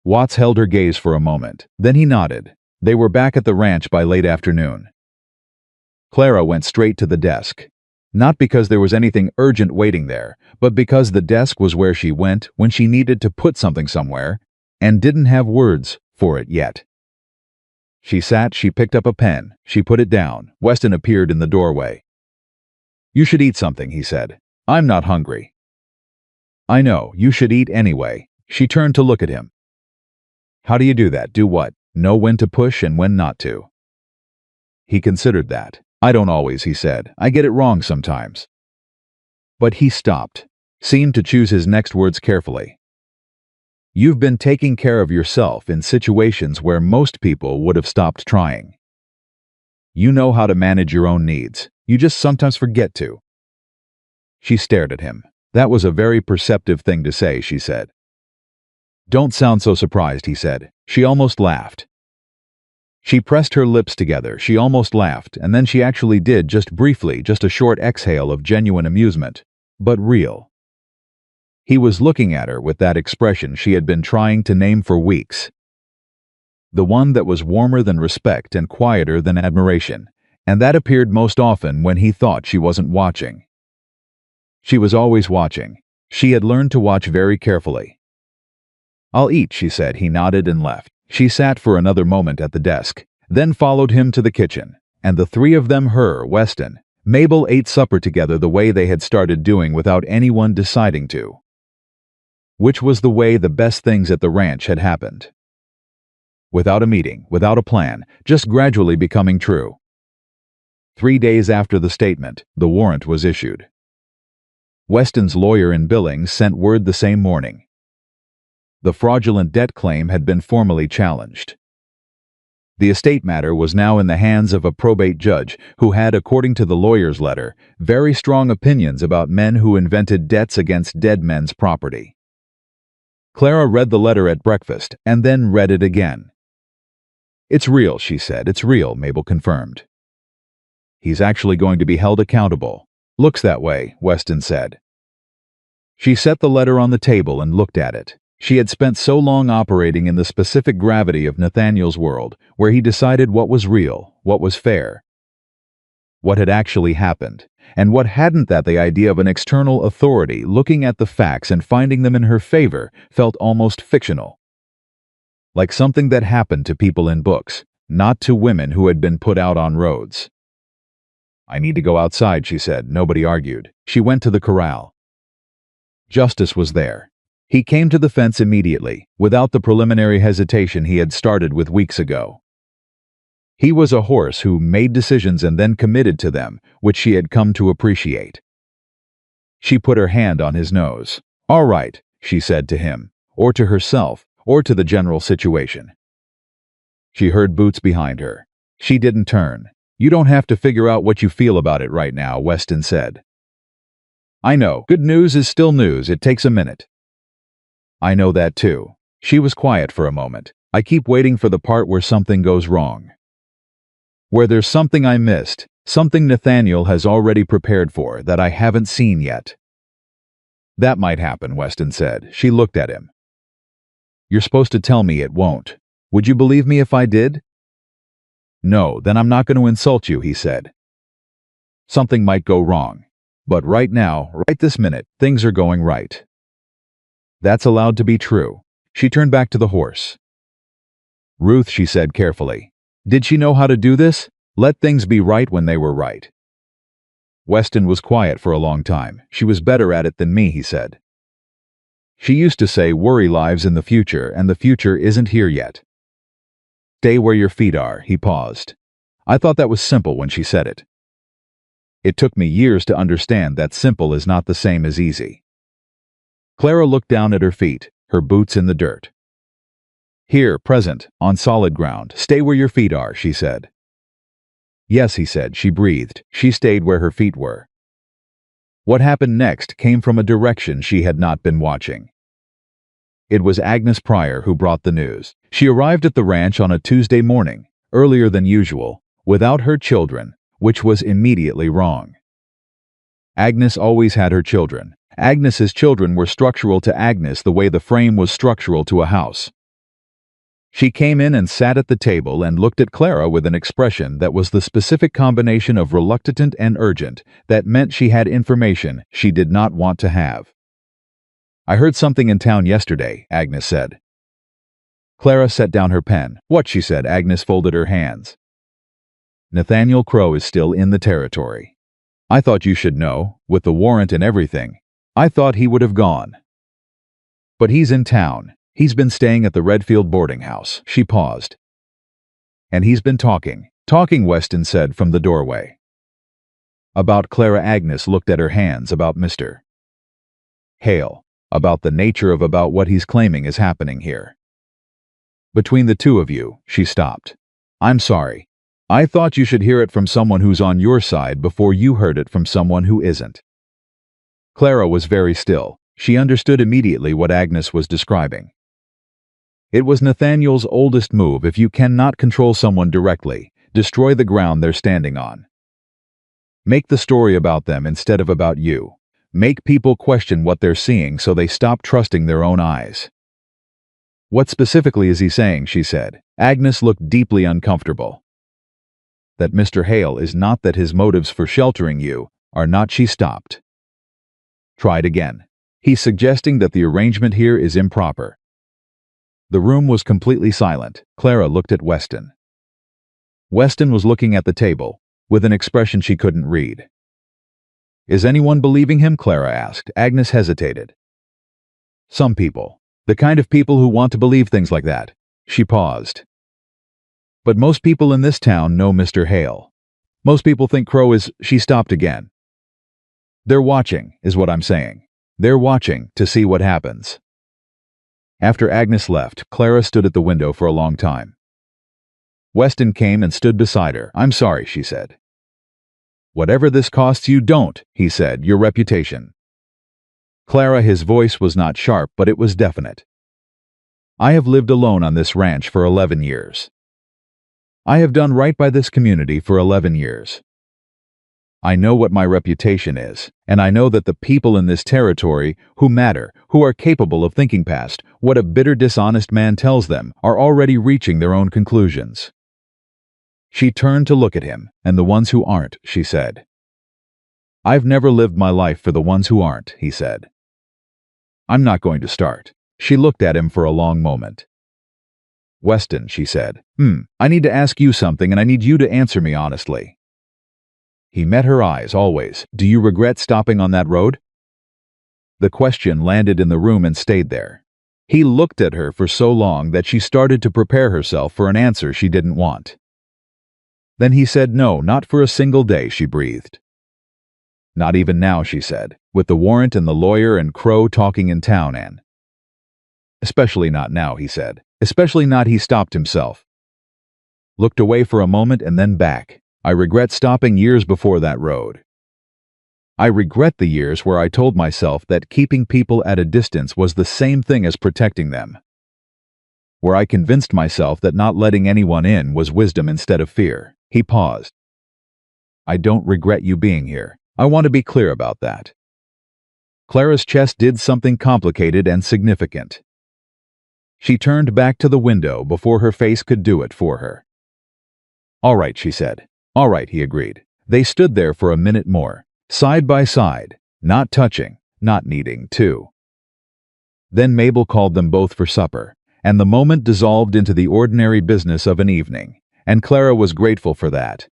[SPEAKER 1] Watts held her gaze for a moment. Then he nodded. They were back at the ranch by late afternoon. Clara went straight to the desk. Not because there was anything urgent waiting there, but because the desk was where she went when she needed to put something somewhere and didn't have words for it yet. She sat, she picked up a pen, she put it down. Weston appeared in the doorway. "You should eat something," he said. "I'm not hungry." "I know, you should eat anyway." She turned to look at him. "How do you do that? Do what? Know when to push and when not to?" He considered that. "I don't always," he said. "I get it wrong sometimes." But he stopped, seemed to choose his next words carefully. "You've been taking care of yourself in situations where most people would have stopped trying. You know how to manage your own needs. You just sometimes forget to." She stared at him. "That was a very perceptive thing to say," she said. "Don't sound so surprised," he said. She almost laughed. She pressed her lips together. She almost laughed, and then she actually did, just briefly, just a short exhale of genuine amusement, but real. He was looking at her with that expression she had been trying to name for weeks. The one that was warmer than respect and quieter than admiration, and that appeared most often when he thought she wasn't watching. She was always watching. She had learned to watch very carefully. "I'll eat," she said. He nodded and left. She sat for another moment at the desk, then followed him to the kitchen, and the three of them, her, Weston, Mabel, ate supper together the way they had started doing without anyone deciding to. Which was the way the best things at the ranch had happened. Without a meeting, without a plan, just gradually becoming true. 3 days after the statement, the warrant was issued. Weston's lawyer in Billings sent word the same morning. The fraudulent debt claim had been formally challenged. The estate matter was now in the hands of a probate judge who had, according to the lawyer's letter, very strong opinions about men who invented debts against dead men's property. Clara read the letter at breakfast and then read it again. "It's real," she said. "It's real," Mabel confirmed. "He's actually going to be held accountable." "Looks that way," Weston said. She set the letter on the table and looked at it. She had spent so long operating in the specific gravity of Nathaniel's world, where he decided what was real, what was fair, what had actually happened, and what hadn't. That the idea of an external authority looking at the facts and finding them in her favor felt almost fictional. Like something that happened to people in books, not to women who had been put out on roads. "I need to go outside," she said. Nobody argued. She went to the corral. Justice was there. He came to the fence immediately, without the preliminary hesitation he had started with weeks ago. He was a horse who made decisions and then committed to them, which she had come to appreciate. She put her hand on his nose. "All right," she said to him, or to herself, or to the general situation. She heard boots behind her. She didn't turn. "You don't have to figure out what you feel about it right now," Weston said. "I know. Good news is still news. It takes a minute." "I know that too." She was quiet for a moment. "I keep waiting for the part where something goes wrong. Where there's something I missed, something Nathaniel has already prepared for that I haven't seen yet." "That might happen," Weston said. She looked at him. "You're supposed to tell me it won't. Would you believe me if I did?" "No, then I'm not going to insult you," he said. "Something might go wrong. But right now, right this minute, things are going right." "That's allowed to be true." She turned back to the horse. "Ruth," she said carefully. "Did she know how to do this? Let things be right when they were right." Weston was quiet for a long time. "She was better at it than me," he said. "She used to say worry lives in the future, and the future isn't here yet." "Stay where your feet are," he paused. "I thought that was simple when she said it. It took me years to understand that simple is not the same as easy." Clara looked down at her feet, her boots in the dirt. "Here, present, on solid ground. Stay where your feet are," she said. "Yes," he said. She breathed. She stayed where her feet were. What happened next came from a direction she had not been watching. It was Agnes Pryor who brought the news. She arrived at the ranch on a Tuesday morning, earlier than usual, without her children, which was immediately wrong. Agnes always had her children. Agnes's children were structural to Agnes the way the frame was structural to a house. She came in and sat at the table and looked at Clara with an expression that was the specific combination of reluctant and urgent that meant she had information she did not want to have. "I heard something in town yesterday," Agnes said. Clara set down her pen. "What?" she said. Agnes folded her hands. "Nathaniel Crowe is still in the territory. I thought you should know, with the warrant and everything. I thought he would have gone. But he's in town. He's been staying at the Redfield boarding house." She paused. "And he's been talking." "Talking," Weston said from the doorway. "About Clara." Agnes looked at her hands. "About Mr. Hale. About the nature of about what he's claiming is happening here. Between the two of you." She stopped. "I'm sorry. I thought you should hear it from someone who's on your side before you heard it from someone who isn't." Clara was very still. She understood immediately what Agnes was describing. It was Nathaniel's oldest move. If you cannot control someone directly, destroy the ground they're standing on. Make the story about them instead of about you. Make people question what they're seeing so they stop trusting their own eyes. "What specifically is he saying?" she said. Agnes looked deeply uncomfortable. That Mr. Hale is not, that his motives for sheltering you are not. She stopped. Tried again. He's suggesting that the arrangement here is improper. The room was completely silent. Clara looked at Weston. Weston was looking at the table, with an expression she couldn't read. Is anyone believing him? Clara asked. Agnes hesitated. Some people. The kind of people who want to believe things like that. She paused. But most people in this town know Mr. Hale. Most people think Crow is... She stopped again. They're watching, is what I'm saying. They're watching to see what happens. After Agnes left, Clara stood at the window for a long time. Weston came and stood beside her. I'm sorry, she said. Whatever this costs you, don't, he said, your reputation. Clara, his voice was not sharp, but it was definite. I have lived alone on this ranch for 11 years. I have done right by this community for 11 years. I know what my reputation is, and I know that the people in this territory who matter, who are capable of thinking past what a bitter, dishonest man tells them, are already reaching their own conclusions. She turned to look at him, and the ones who aren't, she said. I've never lived my life for the ones who aren't, he said. I'm not going to start. She looked at him for a long moment. Weston, she said, I need to ask you something, and I need you to answer me honestly. He met her eyes, always. Do you regret stopping on that road? The question landed in the room and stayed there. He looked at her for so long that she started to prepare herself for an answer she didn't want. Then he said, no, not for a single day, she breathed. Not even now, she said, with the warrant and the lawyer and Crow talking in town, and... Especially not now, he said. Especially not. He stopped himself. Looked away for a moment and then back. I regret stopping years before that road. I regret the years where I told myself that keeping people at a distance was the same thing as protecting them. Where I convinced myself that not letting anyone in was wisdom instead of fear. He paused. I don't regret you being here. I want to be clear about that. Clara's chest did something complicated and significant. She turned back to the window before her face could do it for her. All right, she said. All right, he agreed. They stood there for a minute more, side by side, not touching, not needing to. Then Mabel called them both for supper, and the moment dissolved into the ordinary business of an evening, and Clara was grateful for that.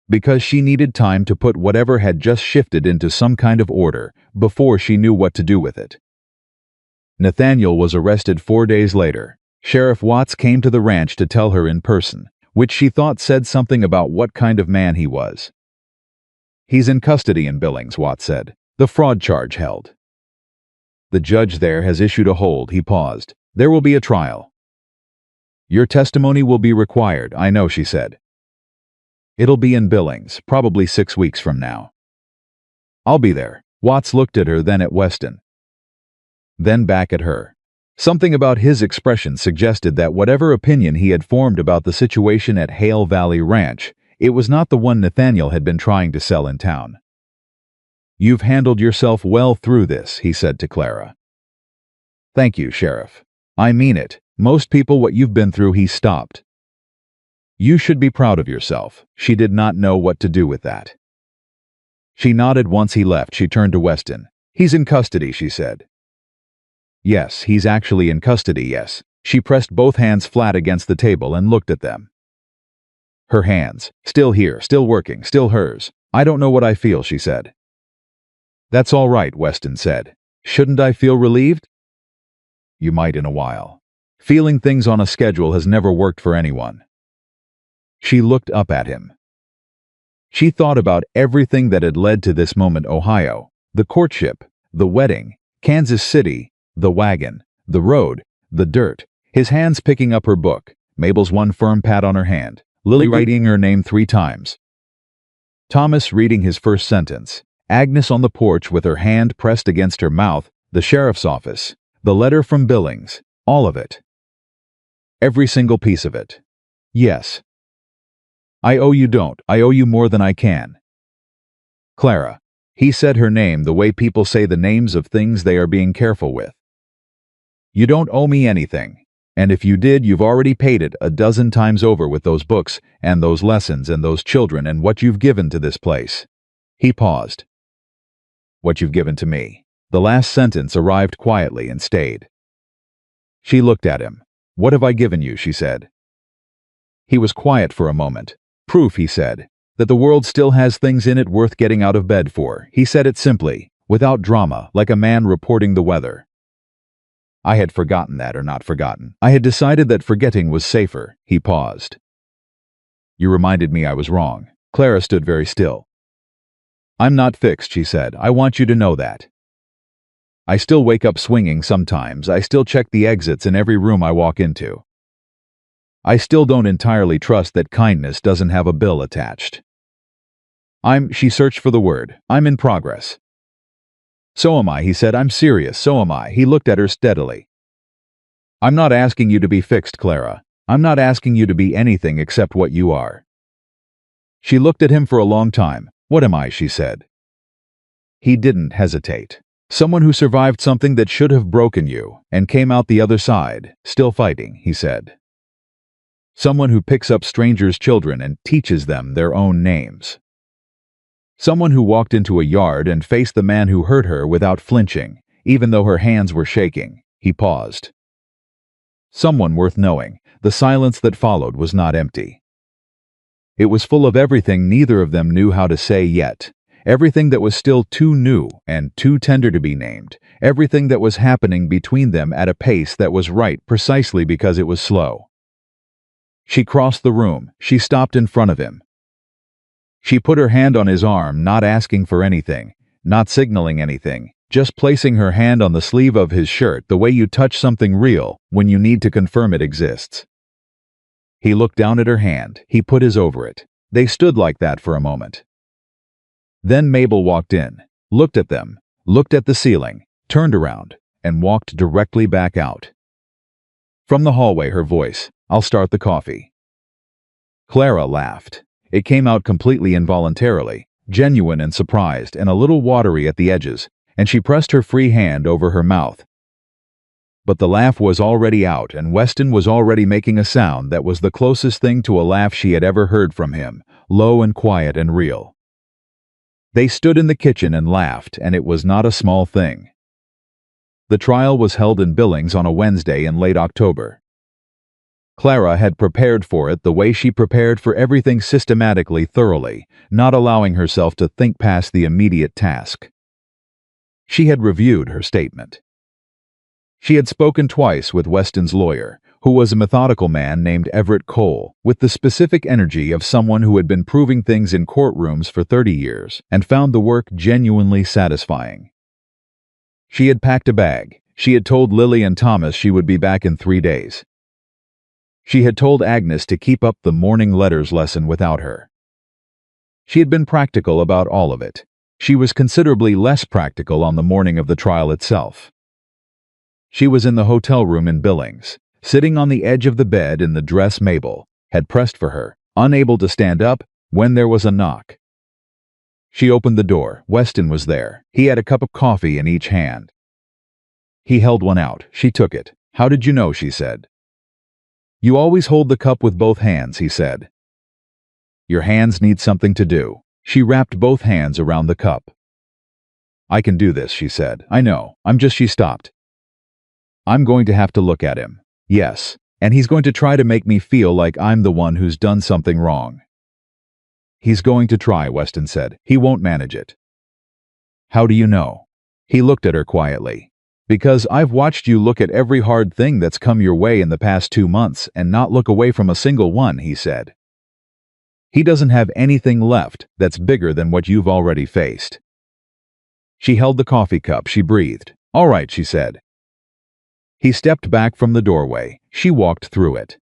[SPEAKER 1] Because she needed time to put whatever had just shifted into some kind of order before she knew what to do with it. Nathaniel was arrested 4 days later. Sheriff Watts came to the ranch to tell her in person, which she thought said something about what kind of man he was. He's in custody in Billings, Watts said. The fraud charge held. The judge there has issued a hold. He paused. There will be a trial. Your testimony will be required, I know, she said. It'll be in Billings, probably 6 weeks from now. I'll be there. Watts looked at her, then at Weston. Then back at her. Something about his expression suggested that whatever opinion he had formed about the situation at Hale Valley Ranch, it was not the one Nathaniel had been trying to sell in town. You've handled yourself well through this, he said to Clara. Thank you, Sheriff. I mean it. Most people what you've been through. He stopped. You should be proud of yourself. She did not know what to do with that. She nodded once he left. She turned to Weston. He's in custody, she said. Yes, he's actually in custody, yes. She pressed both hands flat against the table and looked at them. Her hands, still here, still working, still hers. I don't know what I feel, she said. That's all right, Weston said. Shouldn't I feel relieved? You might in a while. Feeling things on a schedule has never worked for anyone. She looked up at him. She thought about everything that had led to this moment: Ohio, the courtship, the wedding, Kansas City, the wagon, the road, the dirt, his hands picking up her book, Mabel's one firm pat on her hand, Lily writing her name 3 times, Thomas reading his first sentence, Agnes on the porch with her hand pressed against her mouth, the sheriff's office, the letter from Billings, all of it. Every single piece of it. Yes. I owe you. Don't. I owe you more than I can. Clara. He said her name the way people say the names of things they are being careful with. You don't owe me anything. And if you did, you've already paid it a dozen times over with those books and those lessons and those children and what you've given to this place." He paused. "What you've given to me." The last sentence arrived quietly and stayed. She looked at him. "What have I given you?" she said. He was quiet for a moment. "Proof," he said, "that the world still has things in it worth getting out of bed for." He said it simply, without drama, like a man reporting the weather. I had forgotten that, or not forgotten. I had decided that forgetting was safer. He paused. "You reminded me I was wrong." Clara stood very still. "I'm not fixed," she said. "I want you to know that. I still wake up swinging sometimes. I still check the exits in every room I walk into. I still don't entirely trust that kindness doesn't have a bill attached. She searched for the word. "I'm in progress." "So am I," he said. "I'm serious. So am I." He looked at her steadily. "I'm not asking you to be fixed, Clara. I'm not asking you to be anything except what you are." She looked at him for a long time. "What am I?" she said. He didn't hesitate. "Someone who survived something that should have broken you and came out the other side, still fighting," he said. "Someone who picks up strangers' children and teaches them their own names. Someone who walked into a yard and faced the man who hurt her without flinching, even though her hands were shaking." He paused. "Someone worth knowing." The silence that followed was not empty. It was full of everything neither of them knew how to say yet. Everything that was still too new and too tender to be named. Everything that was happening between them at a pace that was right precisely because it was slow. She crossed the room. She stopped in front of him. She put her hand on his arm, not asking for anything, not signaling anything, just placing her hand on the sleeve of his shirt the way you touch something real when you need to confirm it exists. He looked down at her hand. He put his over it. They stood like that for a moment. Then Mabel walked in, looked at them, looked at the ceiling, turned around, and walked directly back out. From the hallway, her voice, "I'll start the coffee." Clara laughed. It came out completely involuntarily, genuine and surprised, and a little watery at the edges, and she pressed her free hand over her mouth. But the laugh was already out, and Weston was already making a sound that was the closest thing to a laugh she had ever heard from him, low and quiet and real. They stood in the kitchen and laughed, and it was not a small thing. The trial was held in Billings on a Wednesday in late October. Clara had prepared for it the way she prepared for everything systematically, thoroughly, not allowing herself to think past the immediate task. She had reviewed her statement. She had spoken twice with Weston's lawyer, who was a methodical man named Everett Cole, with the specific energy of someone who had been proving things in courtrooms for 30 years and found the work genuinely satisfying. She had packed a bag. She had told Lily and Thomas she would be back in 3 days. She had told Agnes to keep up the morning letters lesson without her. She had been practical about all of it. She was considerably less practical on the morning of the trial itself. She was in the hotel room in Billings, sitting on the edge of the bed in the dress Mabel had pressed for her, unable to stand up, when there was a knock. She opened the door. Weston was there. He had a cup of coffee in each hand. He held one out. She took it. "How did you know?" she said. "You always hold the cup with both hands," he said. "Your hands need something to do." She wrapped both hands around the cup. "I can do this," she said. "I know. She stopped. "I'm going to have to look at him. Yes, and he's going to try to make me feel like I'm the one who's done something wrong." "He's going to try," Weston said. "He won't manage it." "How do you know?" He looked at her quietly. "Because I've watched you look at every hard thing that's come your way in the past 2 months and not look away from a single one," he said. "He doesn't have anything left that's bigger than what you've already faced." She held the coffee cup. She breathed. "All right," she said. He stepped back from the doorway. She walked through it.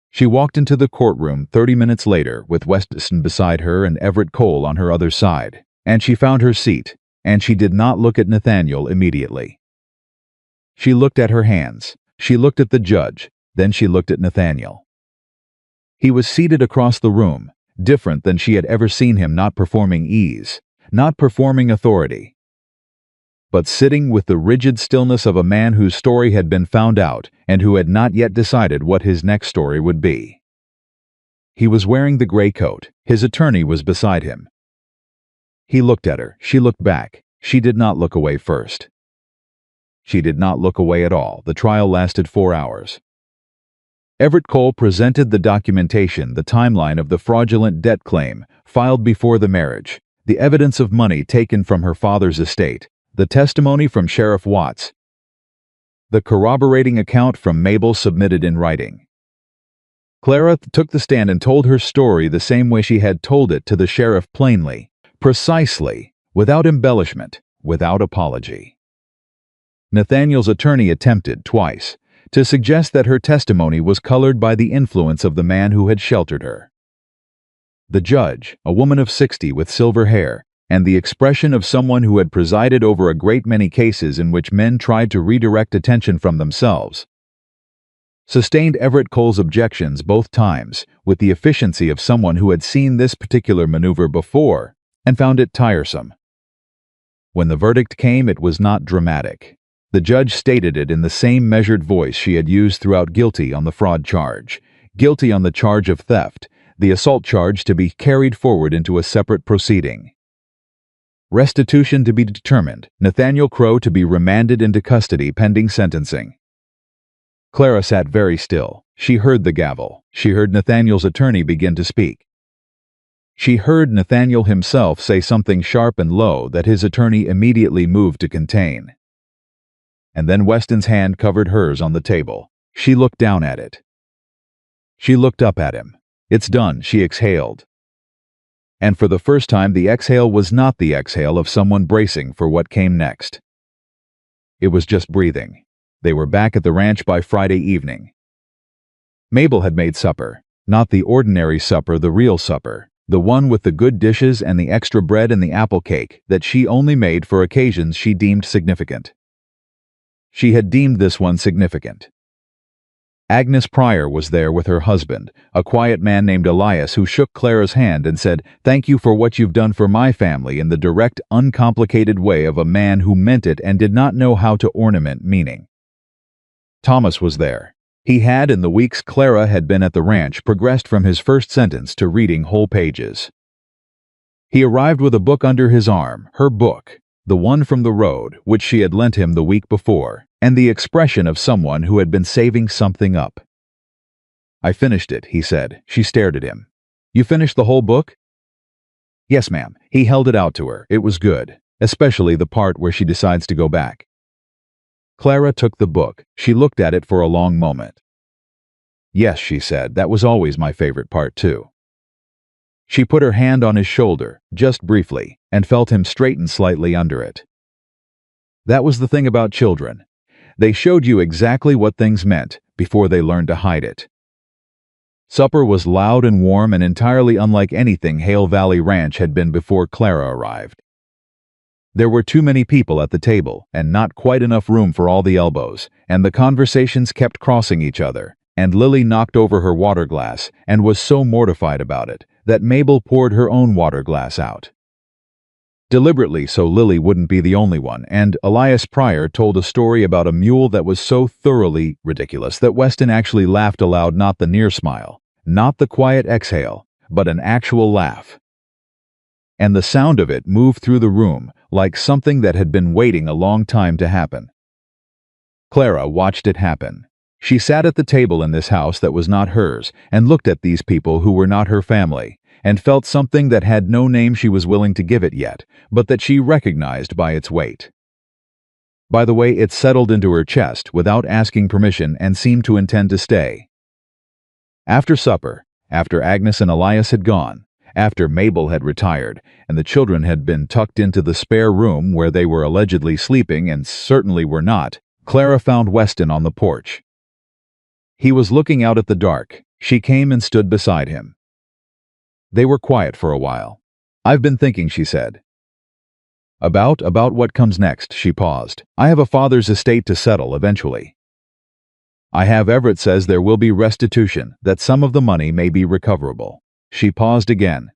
[SPEAKER 1] She walked into the courtroom 30 minutes later with Weston beside her and Everett Cole on her other side, and she found her seat, and she did not look at Nathaniel immediately. She looked at her hands. She looked at the judge. Then she looked at Nathaniel. He was seated across the room, different than she had ever seen him, not performing ease, not performing authority. but sitting with the rigid stillness of a man whose story had been found out and who had not yet decided what his next story would be. He was wearing the gray coat. His attorney was beside him. He looked at her. She looked back. She did not look away first. She did not look away at all. The trial lasted 4 hours. Everett Cole presented the documentation, the timeline of the fraudulent debt claim filed before the marriage, the evidence of money taken from her father's estate, the testimony from Sheriff Watts, the corroborating account from Mabel submitted in writing. Clara took the stand and told her story the same way she had told it to the sheriff, plainly, precisely, without embellishment, without apology. Nathaniel's attorney attempted, twice, to suggest that her testimony was colored by the influence of the man who had sheltered her. The judge, a woman of 60 with silver hair, and the expression of someone who had presided over a great many cases in which men tried to redirect attention from themselves, sustained Everett Cole's objections both times with the efficiency of someone who had seen this particular maneuver before and found it tiresome. When the verdict came, it was not dramatic. The judge stated it in the same measured voice she had used throughout: guilty on the fraud charge, guilty on the charge of theft, the assault charge to be carried forward into a separate proceeding. Restitution to be determined, Nathaniel Crowe to be remanded into custody pending sentencing. Clara sat very still. She heard the gavel. She heard Nathaniel's attorney begin to speak. She heard Nathaniel himself say something sharp and low that his attorney immediately moved to contain. And then Weston's hand covered hers on the table. She looked down at it. She looked up at him. "It's done," she exhaled. And for the first time, the exhale was not the exhale of someone bracing for what came next. It was just breathing. They were back at the ranch by Friday evening. Mabel had made supper. Not the ordinary supper, the real supper. The one with the good dishes and the extra bread and the apple cake that she only made for occasions she deemed significant. She had deemed this one significant. Agnes Pryor was there with her husband, a quiet man named Elias, who shook Clara's hand and said, "Thank you for what you've done for my family," in the direct, uncomplicated way of a man who meant it and did not know how to ornament meaning. Thomas was there. He had, in the weeks Clara had been at the ranch, progressed from his first sentence to reading whole pages. He arrived with a book under his arm, her book, the one from the road, which she had lent him the week before, and the expression of someone who had been saving something up. "I finished it," he said. She stared at him. "You finished the whole book?" "Yes, ma'am." He held it out to her. It was good, especially the part where she decides to go back. Clara took the book. She looked at it for a long moment. "Yes," she said, "that was always my favorite part, too." She put her hand on his shoulder, just briefly, and felt him straighten slightly under it. That was the thing about children. They showed you exactly what things meant before they learned to hide it. Supper was loud and warm and entirely unlike anything Hale Valley Ranch had been before Clara arrived. There were too many people at the table, and not quite enough room for all the elbows, and the conversations kept crossing each other, and Lily knocked over her water glass and was so mortified about it that Mabel poured her own water glass out. Deliberately so Lily wouldn't be the only one, and Elias Pryor told a story about a mule that was so thoroughly ridiculous that Weston actually laughed aloud, not the near smile, not the quiet exhale, but an actual laugh. And the sound of it moved through the room like something that had been waiting a long time to happen. Clara watched it happen. She sat at the table in this house that was not hers and looked at these people who were not her family, and felt something that had no name she was willing to give it yet, but that she recognized by its weight. By the way, it settled into her chest without asking permission and seemed to intend to stay. After supper, after Agnes and Elias had gone, after Mabel had retired, and the children had been tucked into the spare room where they were allegedly sleeping and certainly were not, Clara found Weston on the porch. He was looking out at the dark. She came and stood beside him. They were quiet for a while. "I've been thinking," she said. About what comes next?" She paused. "I have a father's estate to settle eventually. I have Everett says there will be restitution, that some of the money may be recoverable." She paused again.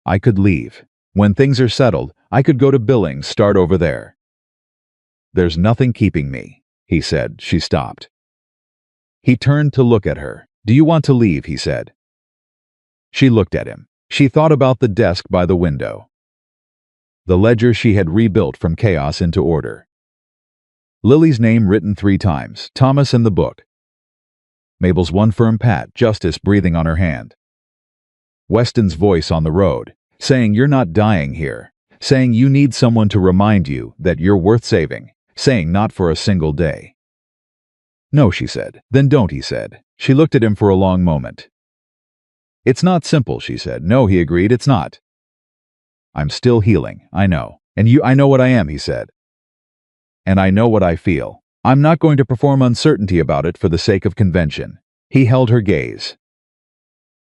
[SPEAKER 1] "I could leave. When things are settled, I could go to Billings, start over there. There's nothing keeping me, he said. She stopped. He turned to look at her. Do you want to leave, he said. She looked at him. She thought about the desk by the window. The ledger she had rebuilt from chaos into order. Lily's name written 3 times, Thomas in the book. Mabel's one firm pat, justice breathing on her hand. Weston's voice on the road, saying you're not dying here, saying you need someone to remind you that you're worth saving, saying not for a single day. No, she said. Then don't, he said. She looked at him for a long moment. It's not simple, she said. No, he agreed, it's not. I'm still healing, I know. And I know what I am, he said. And I know what I feel. I'm not going to perform uncertainty about it for the sake of convention. He held her gaze.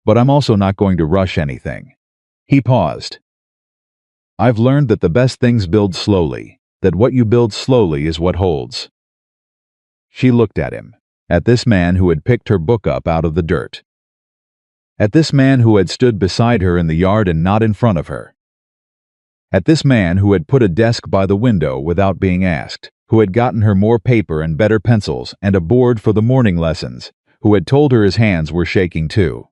[SPEAKER 1] But I'm also not going to rush anything. He paused. I've learned that the best things build slowly, that what you build slowly is what holds. She looked at him, at this man who had picked her book up out of the dirt. At this man who had stood beside her in the yard and not in front of her. At this man who had put a desk by the window without being asked, who had gotten her more paper and better pencils and a board for the morning lessons, who had told her his hands were shaking too.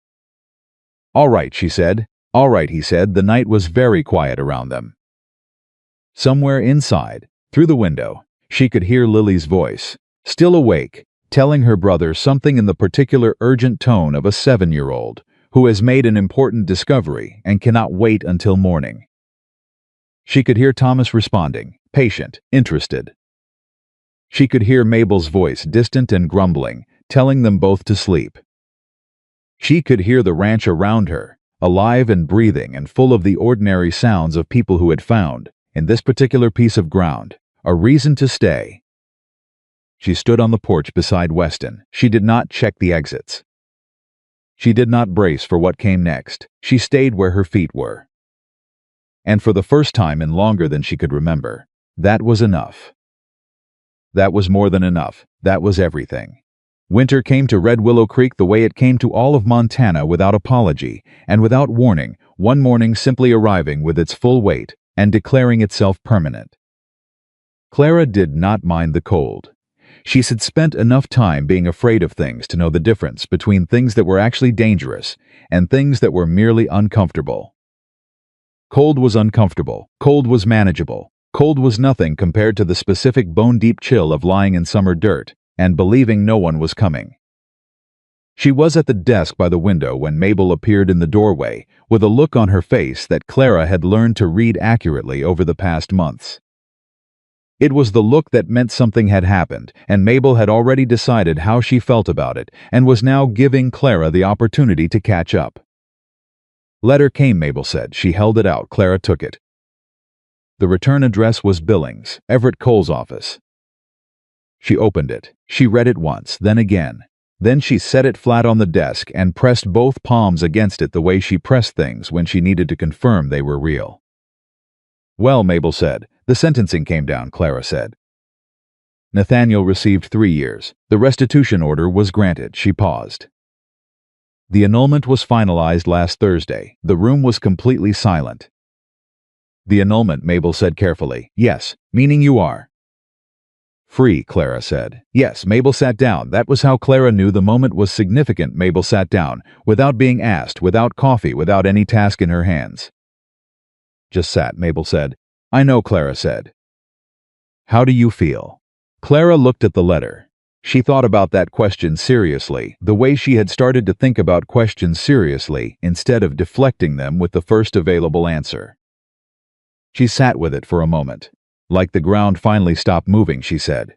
[SPEAKER 1] All right, she said. All right, he said. The night was very quiet around them. Somewhere inside, through the window, she could hear Lily's voice, still awake, telling her brother something in the particular urgent tone of a 7-year-old who has made an important discovery and cannot wait until morning. She could hear Thomas responding, patient, interested. She could hear Mabel's voice, distant and grumbling, telling them both to sleep. She could hear the ranch around her, alive and breathing and full of the ordinary sounds of people who had found, in this particular piece of ground, a reason to stay. She stood on the porch beside Weston. She did not check the exits. She did not brace for what came next. She stayed where her feet were. And for the first time in longer than she could remember, that was enough. That was more than enough. That was everything. Winter came to Red Willow Creek the way it came to all of Montana, without apology and without warning, one morning simply arriving with its full weight and declaring itself permanent. Clara did not mind the cold. She had spent enough time being afraid of things to know the difference between things that were actually dangerous and things that were merely uncomfortable. Cold was uncomfortable. Cold was manageable. Cold was nothing compared to the specific bone-deep chill of lying in summer dirt and believing no one was coming. She was at the desk by the window when Mabel appeared in the doorway with a look on her face that Clara had learned to read accurately over the past months. It was the look that meant something had happened, and Mabel had already decided how she felt about it and was now giving Clara the opportunity to catch up. Letter came, Mabel said. She held it out. Clara took it. The return address was Billings, Everett Cole's office. She opened it. She read it once, then again. Then she set it flat on the desk and pressed both palms against it the way she pressed things when she needed to confirm they were real. Well, Mabel said. The sentencing came down, Clara said. Nathaniel received 3 years. The restitution order was granted. She paused. The annulment was finalized last Thursday. The room was completely silent. The annulment, Mabel said carefully. Yes, meaning you are free, Clara said. Yes, Mabel sat down. That was how Clara knew the moment was significant. Mabel sat down, without being asked, without coffee, without any task in her hands. Just sat, Mabel said. I know, Clara said. How do you feel? Clara looked at the letter. She thought about that question seriously, the way she had started to think about questions seriously instead of deflecting them with the first available answer. She sat with it for a moment. Like the ground finally stopped moving, she said.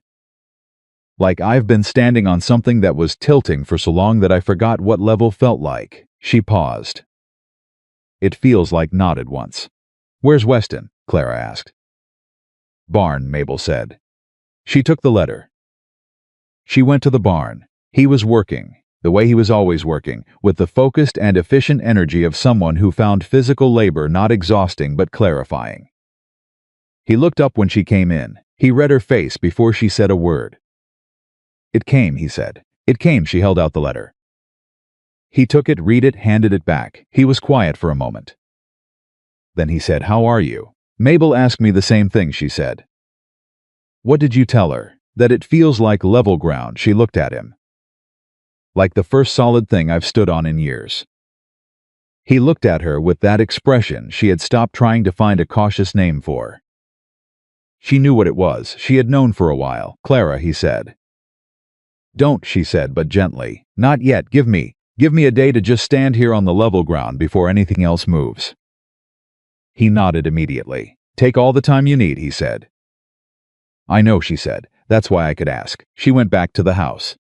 [SPEAKER 1] Like I've been standing on something that was tilting for so long that I forgot what level felt like. She paused. It feels like nodded once. Where's Weston? Clara asked. Barn, Mabel said. She took the letter. She went to the barn. He was working, the way he was always working, with the focused and efficient energy of someone who found physical labor not exhausting but clarifying. He looked up when she came in. He read her face before she said a word. It came, he said. It came. She held out the letter. He took it, read it, handed it back. He was quiet for a moment. Then he said, How are you? Mabel asked me the same thing, she said. What did you tell her? That it feels like level ground. She looked at him. Like the first solid thing I've stood on in years. He looked at her with that expression she had stopped trying to find a cautious name for. She knew what it was. She had known for a while. Clara, he said. Don't, she said, but gently. Not yet. Give me a day to just stand here on the level ground before anything else moves. He nodded immediately. Take all the time you need, he said. I know, she said. That's why I could ask. She went back to the house.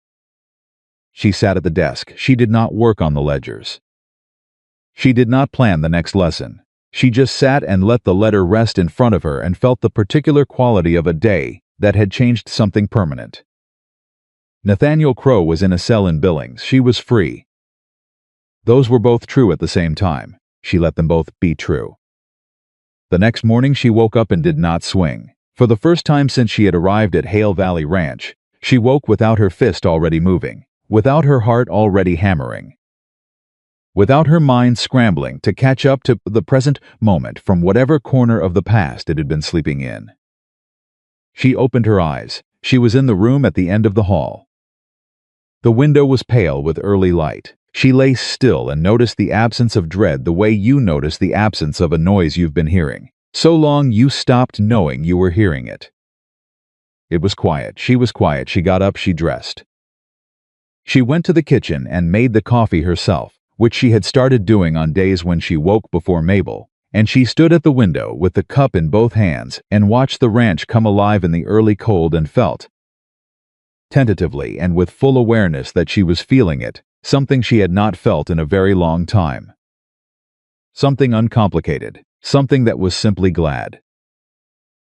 [SPEAKER 1] She sat at the desk. She did not work on the ledgers. She did not plan the next lesson. She just sat and let the letter rest in front of her and felt the particular quality of a day that had changed something permanent. Nathaniel Crowe was in a cell in Billings. She was free. Those were both true at the same time. She let them both be true. The next morning she woke up and did not swing. For the first time since she had arrived at Hale Valley Ranch, she woke without her fist already moving, without her heart already hammering, without her mind scrambling to catch up to the present moment from whatever corner of the past it had been sleeping in. She opened her eyes. She was in the room at the end of the hall. The window was pale with early light. She lay still and noticed the absence of dread the way you notice the absence of a noise you've been hearing. So long you stopped knowing you were hearing it. It was quiet. She was quiet. She got up. She dressed. She went to the kitchen and made the coffee herself, which she had started doing on days when she woke before Mabel, and she stood at the window with the cup in both hands and watched the ranch come alive in the early cold and felt, tentatively and with full awareness that she was feeling it, something she had not felt in a very long time. Something uncomplicated, something that was simply glad.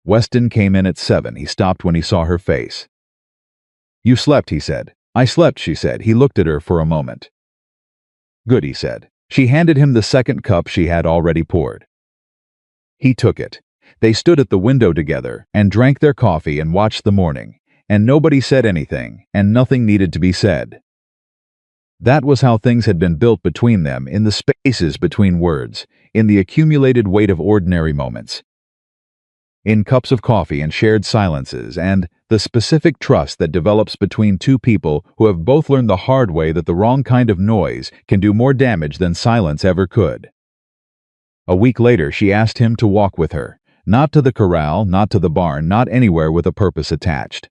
[SPEAKER 1] Weston came in at 7. He stopped when he saw her face. You slept, he said. I slept, she said. He looked at her for a moment. Good, he said. She handed him the second cup she had already poured. He took it. They stood at the window together and drank their coffee and watched the morning, and nobody said anything, and nothing needed to be said. That was how things had been built between them, in the spaces between words, in the accumulated weight of ordinary moments, in cups of coffee and shared silences, and the specific trust that develops between two people who have both learned the hard way that the wrong kind of noise can do more damage than silence ever could. A week later, she asked him to walk with her, not to the corral, not to the barn, not anywhere with a purpose attached.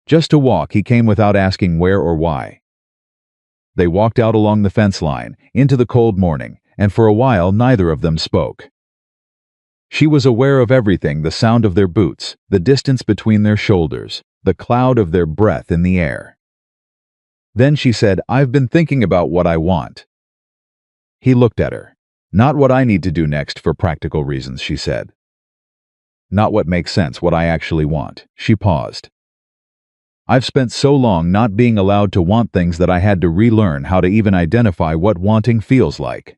[SPEAKER 1] Just to walk. He came without asking where or why. They walked out along the fence line, into the cold morning, and for a while neither of them spoke. She was aware of everything, the sound of their boots, the distance between their shoulders, the cloud of their breath in the air. Then she said, I've been thinking about what I want. He looked at her. Not what I need to do next for practical reasons, she said. Not what makes sense, what I actually want. She paused. I've spent so long not being allowed to want things that I had to relearn how to even identify what wanting feels like.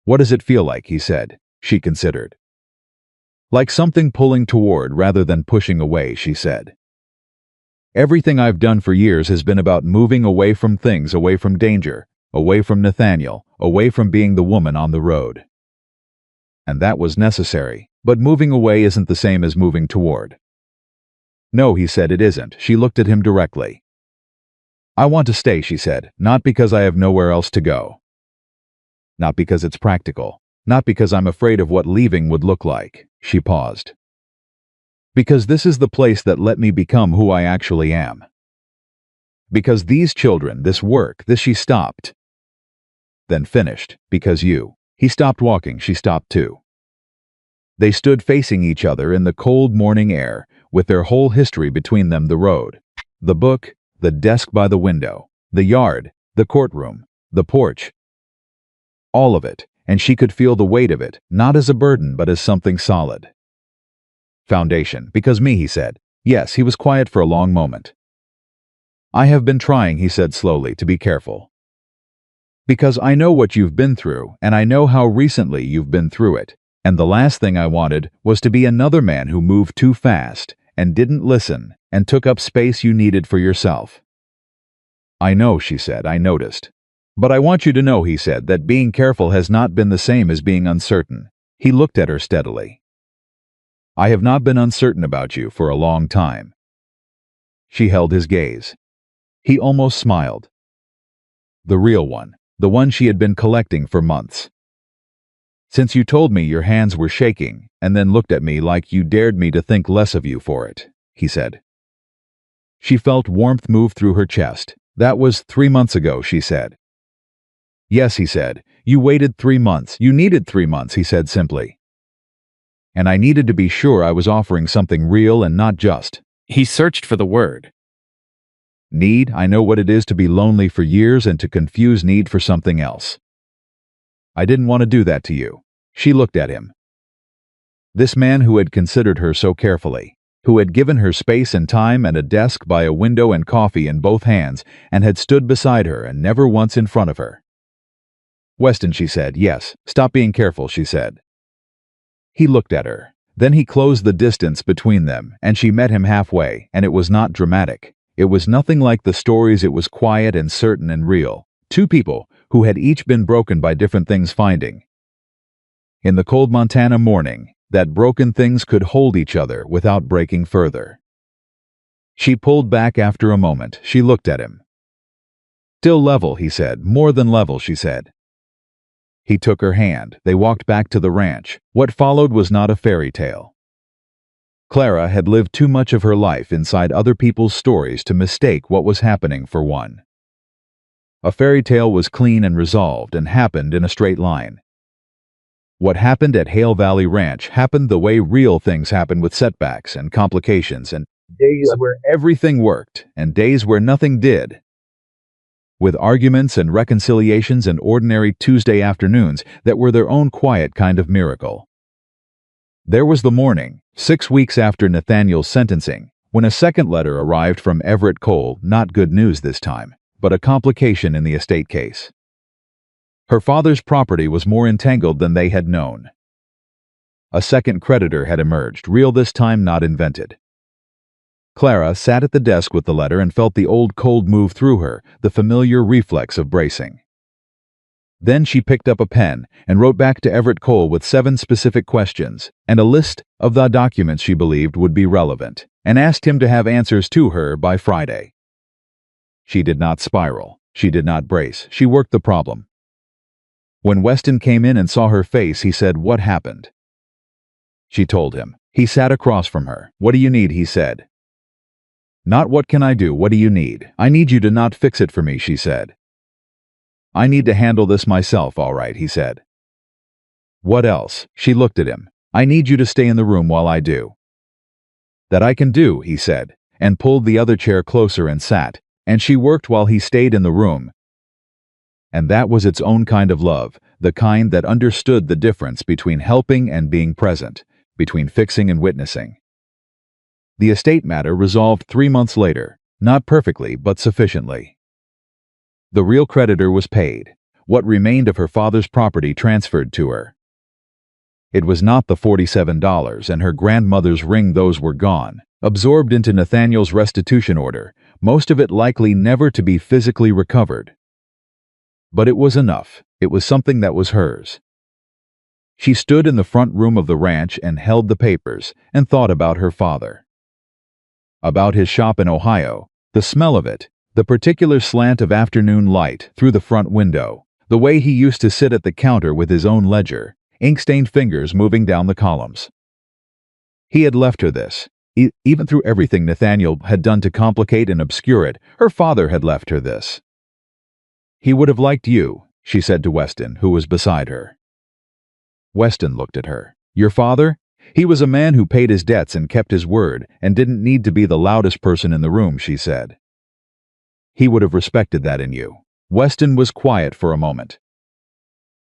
[SPEAKER 1] What does it feel like, he said. She considered. Like something pulling toward rather than pushing away, she said. Everything I've done for years has been about moving away from things, away from danger, away from Nathaniel, away from being the woman on the road. And that was necessary, but moving away isn't the same as moving toward. No, he said, it isn't. She looked at him directly. I want to stay, she said, not because I have nowhere else to go. Not because it's practical. Not because I'm afraid of what leaving would look like. She paused. Because this is the place that let me become who I actually am. Because these children, this work, this. She stopped. Then finished. Because you. He stopped walking. She stopped too. They stood facing each other in the cold morning air, with their whole history between them, the road, the book, the desk by the window, the yard, the courtroom, the porch. All of it, and she could feel the weight of it, not as a burden but as something solid. Foundation. Because me, he said. Yes, he was quiet for a long moment. I have been trying, he said slowly, to be careful. Because I know what you've been through, and I know how recently you've been through it, and the last thing I wanted was to be another man who moved too fast, and didn't listen, and took up space you needed for yourself. I know, she said, I noticed. But I want you to know, he said, that being careful has not been the same as being uncertain. He looked at her steadily. I have not been uncertain about you for a long time." She held his gaze. He almost smiled. The real one, the one she had been collecting for months. "Since you told me your hands were shaking, and then looked at me like you dared me to think less of you for it," he said. She felt warmth move through her chest. "That was 3 months ago," she said. "Yes," he said. "You waited 3 months. You needed 3 months," he said simply. "And I needed to be sure I was offering something real and not just."
[SPEAKER 2] He searched for the word.
[SPEAKER 1] "Need, I know what it is to be lonely for years and to confuse need for something else. I didn't want to do that to you." She looked at him. This man who had considered her so carefully, who had given her space and time and a desk by a window and coffee in both hands, and had stood beside her and never once in front of her. "Weston," she said. "Yes, stop being careful," she said. He looked at her. Then he closed the distance between them, and she met him halfway, and it was not dramatic. It was nothing like the stories. It was quiet and certain and real. Two people who had each been broken by different things finding, in the cold Montana morning, that broken things could hold each other without breaking further. She pulled back after a moment. She looked at him. "Still level," he said. "More than level," she said. He took her hand. They walked back to the ranch. What followed was not a fairy tale. Clara had lived too much of her life inside other people's stories to mistake what was happening for one. A fairy tale was clean and resolved and happened in a straight line. What happened at Hale Valley Ranch happened the way real things happen, with setbacks and complications and days where everything worked and days where nothing did. With arguments and reconciliations and ordinary Tuesday afternoons that were their own quiet kind of miracle. There was the morning, 6 weeks after Nathaniel's sentencing, when a second letter arrived from Everett Cole, not good news this time, but a complication in the estate case. Her father's property was more entangled than they had known. A second creditor had emerged, real this time, not invented. Clara sat at the desk with the letter and felt the old cold move through her, the familiar reflex of bracing. Then she picked up a pen and wrote back to Everett Cole with 7 specific questions and a list of the documents she believed would be relevant, and asked him to have answers to her by Friday. She did not spiral. She did not brace. She worked the problem. When Weston came in and saw her face, he said, "What happened?" She told him. He sat across from her. "What do you need?" he said. "Not what can I do, what do you need? I need you to not fix it for me," she said. "I need to handle this myself, all right," he said. "What else?" She looked at him. "I need you to stay in the room while I do." "That I can do," he said, and pulled the other chair closer and sat, and she worked while he stayed in the room. And that was its own kind of love, the kind that understood the difference between helping and being present, between fixing and witnessing. The estate matter resolved 3 months later, not perfectly, but sufficiently. The real creditor was paid. What remained of her father's property transferred to her. It was not the $47 and her grandmother's ring. Those were gone, absorbed into Nathaniel's restitution order, most of it likely never to be physically recovered. But it was enough. It was something that was hers. She stood in the front room of the ranch and held the papers and thought about her father. About his shop in Ohio, the smell of it, the particular slant of afternoon light through the front window, the way he used to sit at the counter with his own ledger, ink-stained fingers moving down the columns. He had left her this. Even through everything Nathaniel had done to complicate and obscure it, her father had left her this. "He would have liked you," she said to Weston, who was beside her. Weston looked at her. "Your father? He was a man who paid his debts and kept his word and didn't need to be the loudest person in the room," she said. "He would have respected that in you." Weston was quiet for a moment.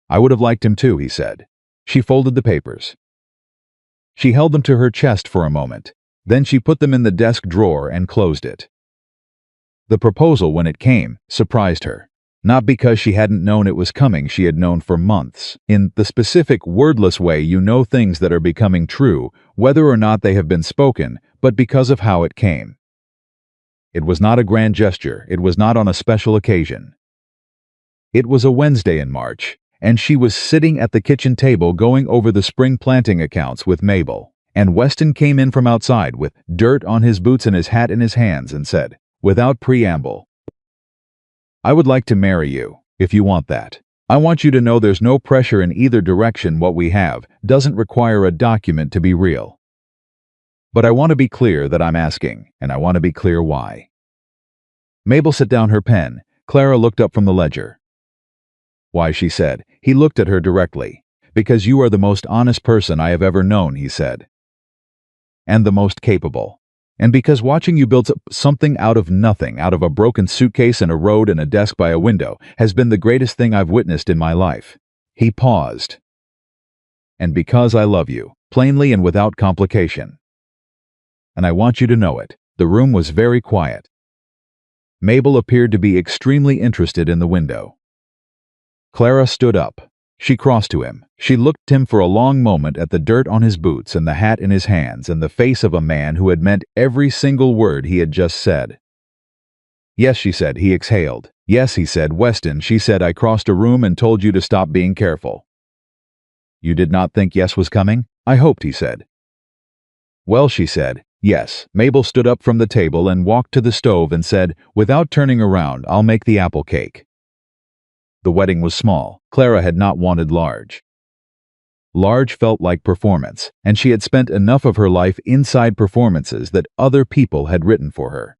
[SPEAKER 1] "I would have liked him too," he said. She folded the papers. She held them to her chest for a moment. Then she put them in the desk drawer and closed it. The proposal, when it came, surprised her. Not because she hadn't known it was coming. She had known for months. In the specific, wordless way you know things that are becoming true, whether or not they have been spoken, but because of how it came. It was not a grand gesture. It was not on a special occasion. It was a Wednesday in March, and she was sitting at the kitchen table going over the spring planting accounts with Mabel, And Weston came in from outside with dirt on his boots and his hat in his hands and said, without preamble, "I would like to marry you, if you want that. I want you to know there's no pressure in either direction. What we have doesn't require a document to be real. But I want to be clear that I'm asking, and I want to be clear why." Mabel set down her pen. Clara looked up from the ledger. "Why," she said. He looked at her directly. "Because you are the most honest person I have ever known," he said. "And the most capable. And because watching you build something out of nothing, out of a broken suitcase and a road and a desk by a window, has been the greatest thing I've witnessed in my life." He paused. "And because I love you, plainly and without complication. And I want you to know it." The room was very quiet. Mabel appeared to be extremely interested in the window. Clara stood up. She crossed to him. She looked at him for a long moment, at the dirt on his boots and the hat in his hands and the face of a man who had meant every single word he had just said. "Yes," she said. He exhaled. "Yes," he said. "Weston," she said, "I crossed a room and told you to stop being careful." "You did not think yes was coming?" "I hoped," he said. "Well," she said, "yes." Mabel stood up from the table and walked to the stove and said, without turning around, "I'll make the apple cake." The wedding was small. Clara had not wanted large. Large felt like performance, and she had spent enough of her life inside performances that other people had written for her.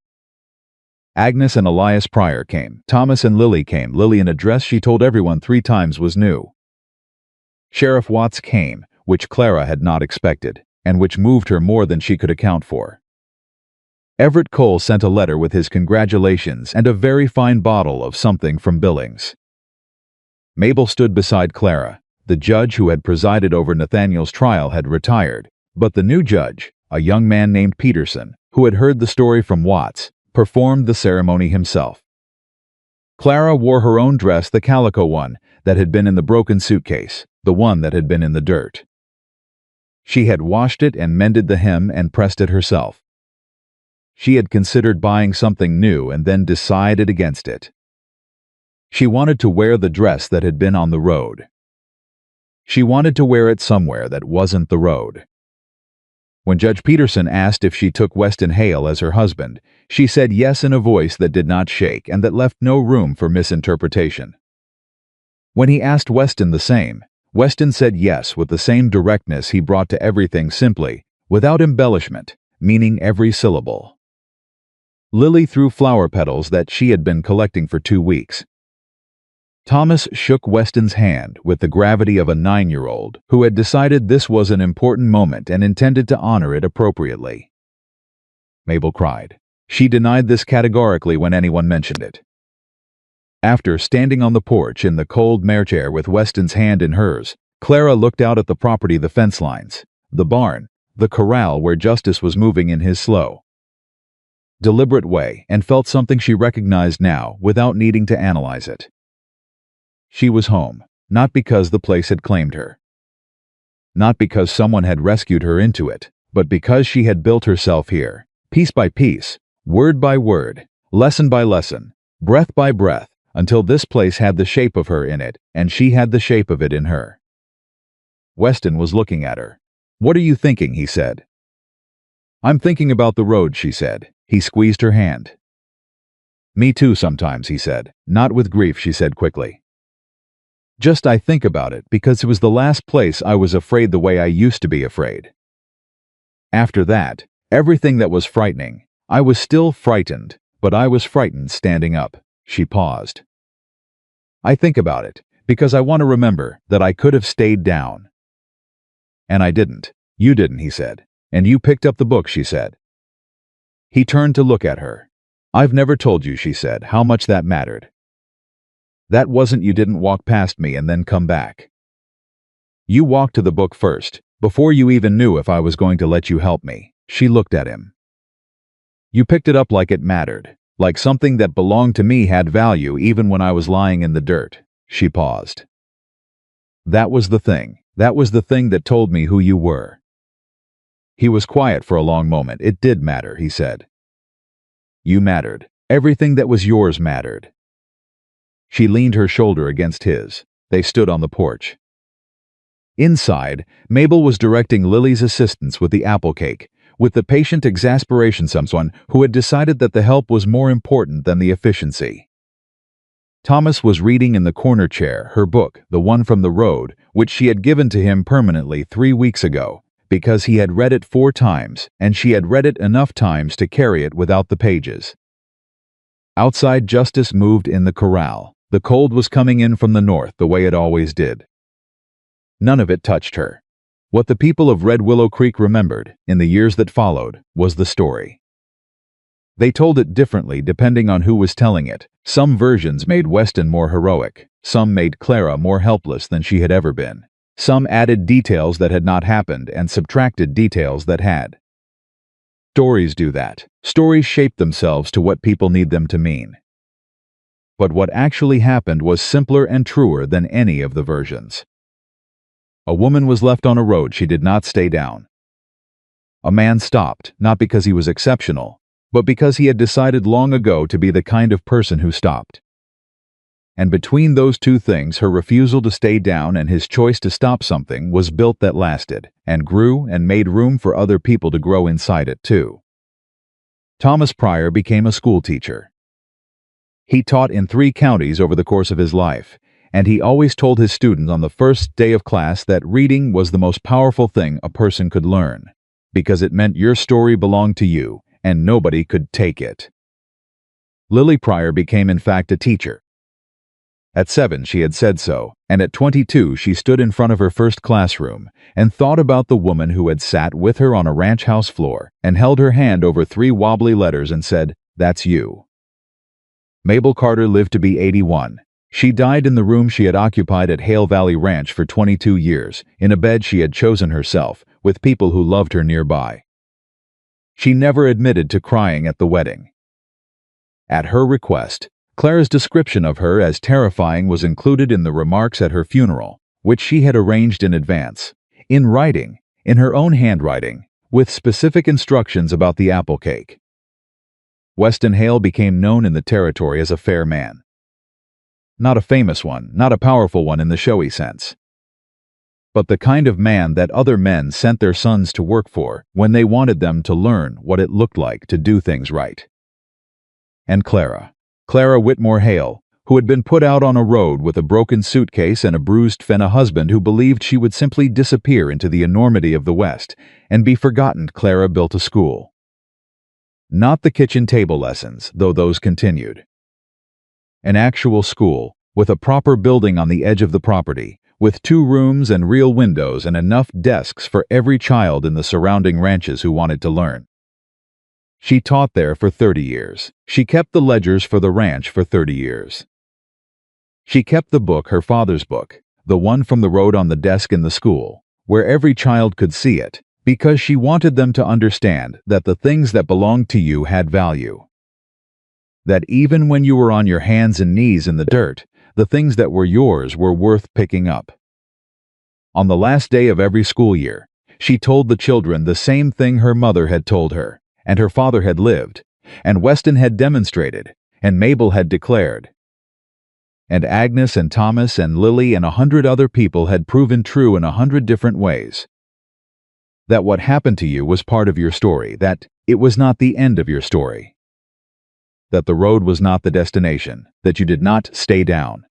[SPEAKER 1] Agnes and Elias Pryor came. Thomas and Lily came. Lily in a dress she told everyone 3 times was new. Sheriff Watts came, which Clara had not expected, and which moved her more than she could account for. Everett Cole sent a letter with his congratulations and a very fine bottle of something from Billings. Mabel stood beside Clara. The judge who had presided over Nathaniel's trial had retired, but the new judge, a young man named Peterson, who had heard the story from Watts, performed the ceremony himself. Clara wore her own dress, the calico one that had been in the broken suitcase, the one that had been in the dirt. She had washed it and mended the hem and pressed it herself. She had considered buying something new and then decided against it. She wanted to wear the dress that had been on the road. She wanted to wear it somewhere that wasn't the road. When Judge Peterson asked if she took Weston Hale as her husband, she said yes in a voice that did not shake and that left no room for misinterpretation. When he asked Weston the same, Weston said yes with the same directness he brought to everything, simply, without embellishment, meaning every syllable. Lily threw flower petals that she had been collecting for 2 weeks. Thomas shook Weston's hand with the gravity of a 9-year-old who had decided this was an important moment and intended to honor it appropriately. Mabel cried. She denied this categorically when anyone mentioned it. After standing on the porch in the cold mare chair with Weston's hand in hers, Clara looked out at the property, the fence lines, the barn, the corral where Justice was moving in his slow, deliberate way, and felt something she recognized now without needing to analyze it. She was home, not because the place had claimed her. Not because someone had rescued her into it, but because she had built herself here, piece by piece, word by word, lesson by lesson, breath by breath, until this place had the shape of her in it, and she had the shape of it in her. Weston was looking at her. "What are you thinking?" he said. "I'm thinking about the road," she said. He squeezed her hand. "Me too sometimes," he said. "Not with grief," she said quickly. "Just I think about it because it was the last place I was afraid the way I used to be afraid. After that, everything that was frightening, I was still frightened, but I was frightened standing up." She paused. "I think about it because I want to remember that I could have stayed down. And I didn't." "You didn't," he said. "And you picked up the book," she said. He turned to look at her. "I've never told you," she said, "how much that mattered. That wasn't you didn't walk past me and then come back. You walked to the book first, before you even knew if I was going to let you help me." She looked at him. "You picked it up like it mattered, like something that belonged to me had value even when I was lying in the dirt." She paused. "That was the thing. That was the thing that told me who you were." He was quiet for a long moment. "It did matter," he said. "You mattered. Everything that was yours mattered." She leaned her shoulder against his. They stood on the porch. Inside, Mabel was directing Lily's assistance with the apple cake, with the patient exasperation someone who had decided that the help was more important than the efficiency. Thomas was reading in the corner chair her book, the one from the road, which she had given to him permanently 3 weeks ago, because he had read it 4 times, and she had read it enough times to carry it without the pages. Outside, Justice moved in the corral. The cold was coming in from the north the way it always did. None of it touched her. What the people of Red Willow Creek remembered, in the years that followed, was the story. They told it differently depending on who was telling it. Some versions made Weston more heroic. Some made Clara more helpless than she had ever been. Some added details that had not happened and subtracted details that had. Stories do that. Stories shape themselves to what people need them to mean. But what actually happened was simpler and truer than any of the versions. A woman was left on a road she did not stay down. A man stopped, not because he was exceptional, but because he had decided long ago to be the kind of person who stopped. And between those two things, her refusal to stay down and his choice to stop something was built that lasted, and grew and made room for other people to grow inside it too. Thomas Pryor became a schoolteacher. He taught in 3 counties over the course of his life, and he always told his students on the first day of class that reading was the most powerful thing a person could learn, because it meant your story belonged to you, and nobody could take it. Lily Pryor became in fact a teacher. At 7 she had said so, and at 22 she stood in front of her first classroom and thought about the woman who had sat with her on a ranch house floor and held her hand over 3 wobbly letters and said, "That's you." Mabel Carter lived to be 81. She died in the room she had occupied at Hale Valley Ranch for 22 years, in a bed she had chosen herself, with people who loved her nearby. She never admitted to crying at the wedding. At her request, Clara's description of her as terrifying was included in the remarks at her funeral, which she had arranged in advance, in writing, in her own handwriting, with specific instructions about the apple cake. Weston Hale became known in the territory as a fair man. Not a famous one, not a powerful one in the showy sense, but the kind of man that other men sent their sons to work for when they wanted them to learn what it looked like to do things right. And Clara Whitmore Hale, who had been put out on a road with a broken suitcase and a bruised Fenna husband who believed she would simply disappear into the enormity of the West and be forgotten. Clara built a school. Not the kitchen table lessons, though those continued. An actual school, with a proper building on the edge of the property, with 2 rooms and real windows and enough desks for every child in the surrounding ranches who wanted to learn. She taught there for 30 years. She kept the ledgers for the ranch for 30 years. She kept the book, her father's book, the one from the road, on the desk in the school, where every child could see it, because she wanted them to understand that the things that belonged to you had value. That even when you were on your hands and knees in the dirt, the things that were yours were worth picking up. On the last day of every school year, she told the children the same thing her mother had told her, and her father had lived, and Weston had demonstrated, and Mabel had declared. And Agnes and Thomas and Lily and 100 other people had proven true in 100 different ways. That what happened to you was part of your story, that it was not the end of your story. That the road was not the destination, that you did not stay down.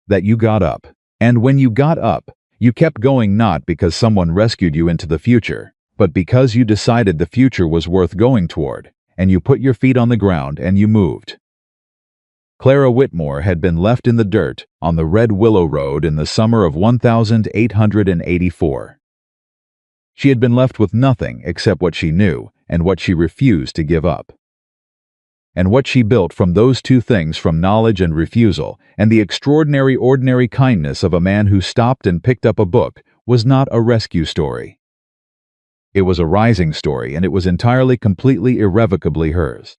[SPEAKER 1] That you got up, and when you got up, you kept going, not because someone rescued you into the future, but because you decided the future was worth going toward, and you put your feet on the ground and you moved. Clara Whitmore had been left in the dirt on the Red Willow Road in the summer of 1884. She had been left with nothing except what she knew and what she refused to give up. And what she built from those 2 things, from knowledge and refusal, and the extraordinary ordinary kindness of a man who stopped and picked up a book, was not a rescue story. It was a rising story, and it was entirely, completely, irrevocably hers.